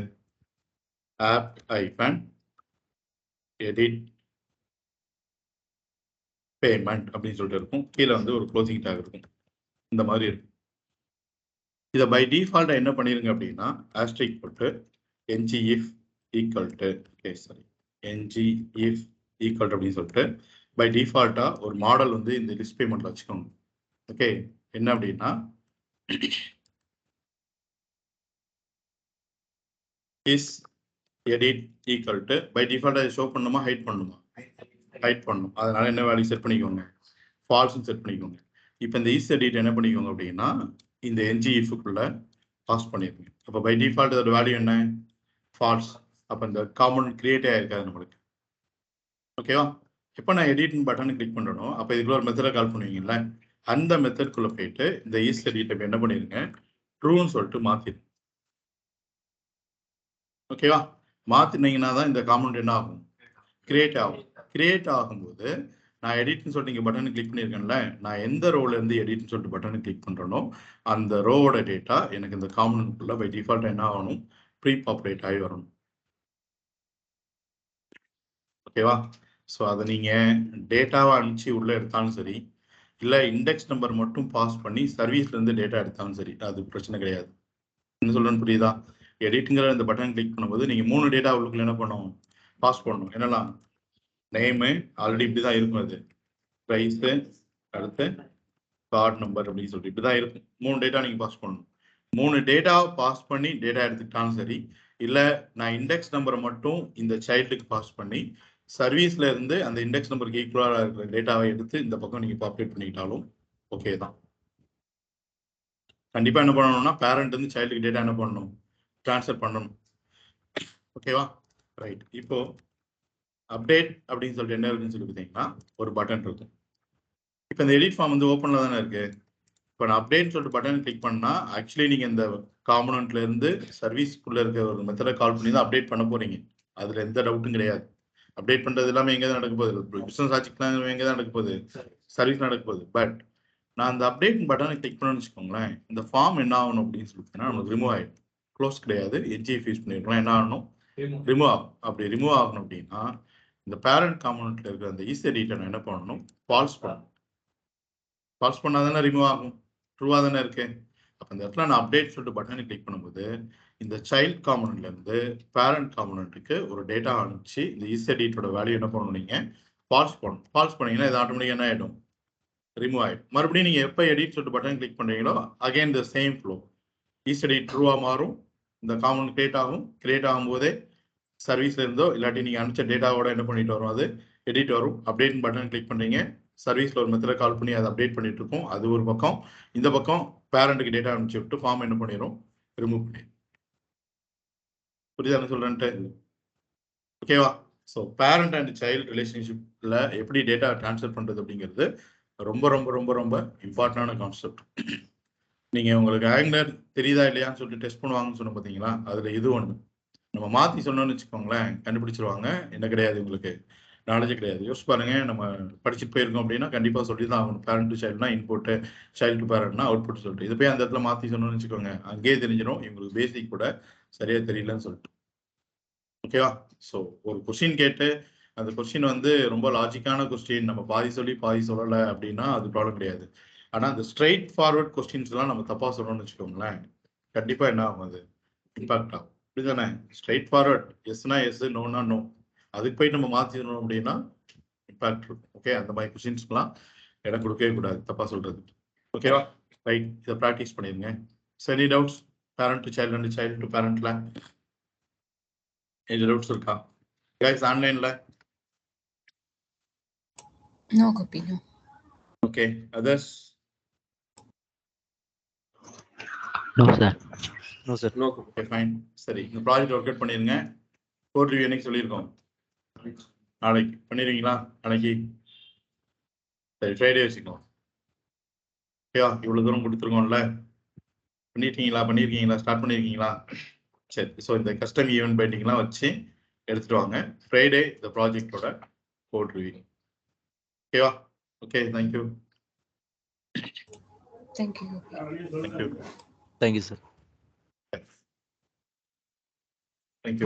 ஆப் ஐபன் எடிட் பேமெண்ட் அப்படின்னு சொல்லிட்டு இருக்கும். கீழே வந்து ஒரு க்ளோசிங் டேக் இருக்கும். இந்த மாதிரி இருக்கும். இதை பை டிஃபால்ட்டா என்ன பண்ணிருங்க அப்படின்னா ஆஸ்ட்ரிக் போட்டு ngif equal to, okay sorry, ngif equal to அப்படின்னு சொல்லிட்டு பை டிஃபால்ட்டா ஒரு மாடல் வந்து இந்த லிஸ்ட் பேமெண்ட்ல வச்சுக்கோங்க. ஓகே, என்ன அப்படின்னா is edit equal to by டிஃபால்ட்டா ஷோ பண்ணுமா ஹைட் பண்ணுமா, ஹைட் பண்ணும். அதனால என்ன வேல்யூ செட் பண்ணிக்கோங்க, ஃபால்ஸ்னு செட் பண்ணிக்கோங்க. இப்போ இந்த இஸ் எடிட் என்ன பண்ணிக்கோங்க அப்படின்னா இந்த ngIf-க்குள்ள பாஸ் பண்ணிருங்க. அப்போ பை டிஃபால்ட் அதோட வேல்யூ என்ன? ஃபால்ஸ். அப்போ இந்த காம்பனன்ட் கிரியேட் ஆயிருக்காது நம்மளுக்கு. ஓகேவா? இப்போ நான் எடிட் பட்டனை கிளிக் பண்ணணும். அப்போ இதுக்குள்ள ஒரு மெத்தடை கால் பண்ணுவீங்கல்ல, அந்த மெத்தட்குள்ள போயிட்டு இந்த இஸ் எடிட்டை என்ன பண்ணிருங்க, ட்ரூன்னு சொல்லிட்டு மாத்திருங்க. ஓகேவா? மாத்தினீங்கன்னா தான் இந்த காம்பனன்ட் என்ன ஆகும், கிரியேட் ஆகும். கிரியேட் ஆகும்போது நான் எடிட்னு சொல்லிட்டு இங்கே பட்டனை கிளிக் பண்ணியிருக்கேன்ல, நான் எந்த ரோல இருந்து எடிட்னு சொல்லிட்டு பட்டனை கிளிக் பண்றேனோ அந்த ரோவோட டேட்டா எனக்கு இந்த காம்பனன்ட்குள்ள பை டிஃபால்ட் என்ன ஆகணும், ப்ரீ பாப்புலேட் ஆகி வரணும். ஓகேவா? ஸோ அதை நீங்க டேட்டாவை அனுப்பிச்சு உள்ள எடுத்தாலும் சரி, இல்லை இண்டெக்ஸ் நம்பர் மட்டும் பாஸ் பண்ணி சர்வீஸ்ல இருந்து டேட்டா எடுத்தாலும் சரி, அது பிரச்சனை கிடையாது. என்ன சொல்றேன்னு புரியுதா? எடிட்டுங்கிற இந்த பட்டன் கிளிக் பண்ணும்போது நீங்க 3 டேட்டா உள்ளுக்குள்ள என்ன பண்ணணும், பாஸ் பண்ணணும். என்னெல்லாம்? நேமு ஆல்ரெடி இப்படிதான் இருக்கும், அது ப்ரைஸ், அடுத்து கார்டு நம்பர் அப்படின்னு சொல்லிட்டு இப்படிதான் இருக்கும். 3 டேட்டா நீங்க பாஸ் பண்ணணும். 3 டேட்டா பாஸ் பண்ணி டேட்டா எடுத்துக்கிட்டாலும் சரி, இல்ல நான் இண்டெக்ஸ் நம்பரை மட்டும் இந்த சைல்டுக்கு பாஸ் பண்ணி சர்வீஸ்ல இருந்து அந்த இண்டெக்ஸ் நம்பருக்கு ஈக்குவலா இருக்கிற டேட்டாவை எடுத்து இந்த பக்கம் நீங்க பாப்புலேட் பண்ணிக்கிட்டாலும் ஓகே தான். கண்டிப்பா என்ன பண்ணணும்னா பேரண்ட் இருந்து சைல்டுக்கு டேட்டா என்ன பண்ணணும், ட்ரான்ஸ்ஃபர் பண்ணணும். ஓகேவா? ரைட். இப்போ அப்டேட் அப்படின்னு சொல்லிட்டு என்ன இருக்குன்னு சொல்லி பார்த்தீங்கன்னா ஒரு பட்டன் இருக்கும். இப்போ இந்த எடிட் ஃபார்ம் வந்து ஓப்பன்ல தானே இருக்கு. இப்போ நான் அப்டேட் சொல்லிட்டு பட்டன் கிளிக் பண்ணா ஆக்சுவலி நீங்க இந்த காம்பனன்ட்ல இருந்து சர்வீஸ்க்குள்ள இருக்க ஒரு மெத்தடை கால் பண்ணி தான் அப்டேட் பண்ண போறீங்க. அதுல எந்த டவுட்டும் கிடையாது. அப்டேட் பண்றது எல்லாமே எங்க தான் நடக்க போகுது, பிசினஸ் ஆச்சுக்கலாம் எங்க தான் நடக்க போகுது, சர்வீஸ் நடக்க போகுது. பட் நான் அந்த அப்டேட் பட்டனை கிளிக் பண்ணணும்னு வச்சுக்கோங்களேன், இந்த ஃபார்ம் என்ன ஆகணும் அப்படின்னு சொல்லிட்டுனா நமக்கு ரிமூவ் ஆயிடும். க்ளோஸ் கிடையாது, ngIf யூஸ் பண்ணிருக்கலாம். என்ன ஆகணும், ரிமூவ் ஆகும். அப்படி ரிமூவ் ஆகணும் அப்படின்னா இந்த பேரண்ட் காம்பனன்ட்ல இருக்கிற அந்த இஸ் எடிட்டை என்ன பண்ணணும், ஃபால்ஸ் பண்ணணும். ஃபால்ஸ் பண்ணாதானே ரிமூவ் ஆகும், ட்ரூவா தானே இருக்கு. அப்ப இந்த இடத்துல நான் அப்டேட் சொல்லிட்டு பட்டனை கிளிக் பண்ணும்போது இந்த சைல்ட் காம்பனன்ட்ல இருந்து பேரண்ட் காம்பனன்ட்டுக்கு ஒரு டேட்டா அனுப்பிச்சு இந்த இஸ் எடிட்டோட வேல்யூ என்ன பண்ணணும், நீங்க ஃபால்ஸ் பண்ணணும். ஃபால்ஸ் பண்ணீங்கன்னா இது ஆட்டோமேட்டிக்கா என்ன ஆயிடும், ரிமூவ் ஆயிடும். மறுபடியும் நீங்க எப்போ எடிட் சொல்லிட்டு பட்டன் கிளிக் பண்றீங்களோ again the same flow, is edit ட்ரூவா மாறும், இந்த காம்பனன்ட் கிரியேட் ஆகும். கிரியேட் ஆகும்போதே சர்வீஸ்ல இருந்தோ இல்லாட்டி நீங்க அனுப்பிச்ச டேட்டாவோட என்ன பண்ணிட்டு வரும், அது எடிட் வரும். அப்டேட் பட்டன் கிளிக் பண்றீங்க, சர்வீஸ்ல ஒரு மெத்தட கால் பண்ணி அதை அப்டேட் பண்ணிட்டு இருக்கோம். அது ஒரு பக்கம். இந்த பக்கம் பேரண்ட்டுக்கு டேட்டா அனுப்பிச்சு விட்டு ஃபார்ம் என்ன பண்ணிடும், ரிமூவ் பண்ணிடும். புரியுதா என்ன சொல்றேன்ட்டு? ஓகேவா? ஸோ பேரண்ட் அண்ட் சைல்டு ரிலேஷன்ஷிப்ல எப்படி டேட்டா டிரான்ஸ்ஃபர் பண்றது அப்படிங்கிறது ரொம்ப ரொம்ப ரொம்ப ரொம்ப இம்பார்ட்டன்டான கான்செப்ட். நீங்க உங்களுக்கு ஆங்குலர் தெரியுதா இல்லையான்னு சொல்லிட்டு டெஸ்ட் பண்ணுவாங்கன்னு சொன்ன பார்த்தீங்களா, அதுல இது ஒன்று. நம்ம மாத்தி சொன்னோம்னு வச்சுக்கோங்களேன், கண்டுபிடிச்சிருவாங்க. என்ன கிடையாது, உங்களுக்கு நாலேஜ் கிடையாது. யோசிச்சு பாருங்க, நம்ம படிச்சுட்டு போயிருக்கோம் அப்படின்னா கண்டிப்பா சொல்லி தான் ஆகணும். பேரண்ட் டு சைல்டுனா இன்புட், சைல்டு டு பேரண்ட்னா அவுட்புட் சொல்லிட்டு இது போய் அந்த இடத்துல மாத்தி சொன்னோம்னு வச்சுக்கோங்க, அங்கேயே தெரிஞ்சிடும் இவங்களுக்கு பேசிக் கூட சரியா தெரியலன்னு சொல்லிட்டு. ஓகேவா? ஸோ ஒரு கொஸ்டின் கேட்டு அந்த கொஸ்டின் வந்து ரொம்ப லாஜிக்கான கொஸ்டின், நம்ம பாதி சொல்லி பாதி சொல்லலை அப்படின்னா அது ப்ராப்ளம் கிடையாது. ஆனா அந்த ஸ்ட்ரெயிட் ஃபார்வர்ட் கொஸ்டின்ஸ் எல்லாம் நம்ம தப்பா சொல்லணும்னு வச்சுக்கோங்களேன், கண்டிப்பா என்ன ஆகும், அது இம்பாக்ட் ஆகும். அப்படிதானே? ஸ்ட்ரெயிட் ஃபார்வர்ட் எஸ்னா எஸ், நோனா நோ, அதுக்கு போய் நம்ம மாத்திடணும் அப்படின்னா இம்பாக்ட் இருக்கும். ஓகே, அந்த மாதிரி கொஸ்டின்ஸ்க்குலாம் இடம் கொடுக்கவே கூடாது தப்பா சொல்றது. ஓகேவா? ரைட், இதை ப்ராக்டிஸ் பண்ணிருங்க. Any doubts parent to child and child to பேரண்ட்ல any doubts இருக்கா guys ஆன்லைன்ல? No copy, no. Okay, others? No sir. No sir. No. Okay, fine. சரி, இந்த ப்ராஜெக்ட் ஒர்க் அவுட் பண்ணிருங்க. கோட் ரிவ்யூ என்னைக்கு சொல்லியிருக்கோம், நாளைக்கு பண்ணிடுவீங்களா? நாளைக்கு சரி, ஃப்ரைடே வச்சுக்கோம். ஓகேவா? இவ்வளவு தூரம் கொடுத்துருக்கோம்ல, பண்ணிருக்கீங்களா, ஸ்டார்ட் பண்ணிருக்கீங்களா? சரி, ஸோ இந்த கஸ்டம் ஈவென்ட் பைண்டிங்லாம் வச்சு எடுத்துட்டு வாங்க. ஃப்ரைடே இந்த ப்ராஜெக்டோட கோட் ரிவ்யூ. ஓகேவா? Okay, thank you. Thank you. Thank you. Thank you sir.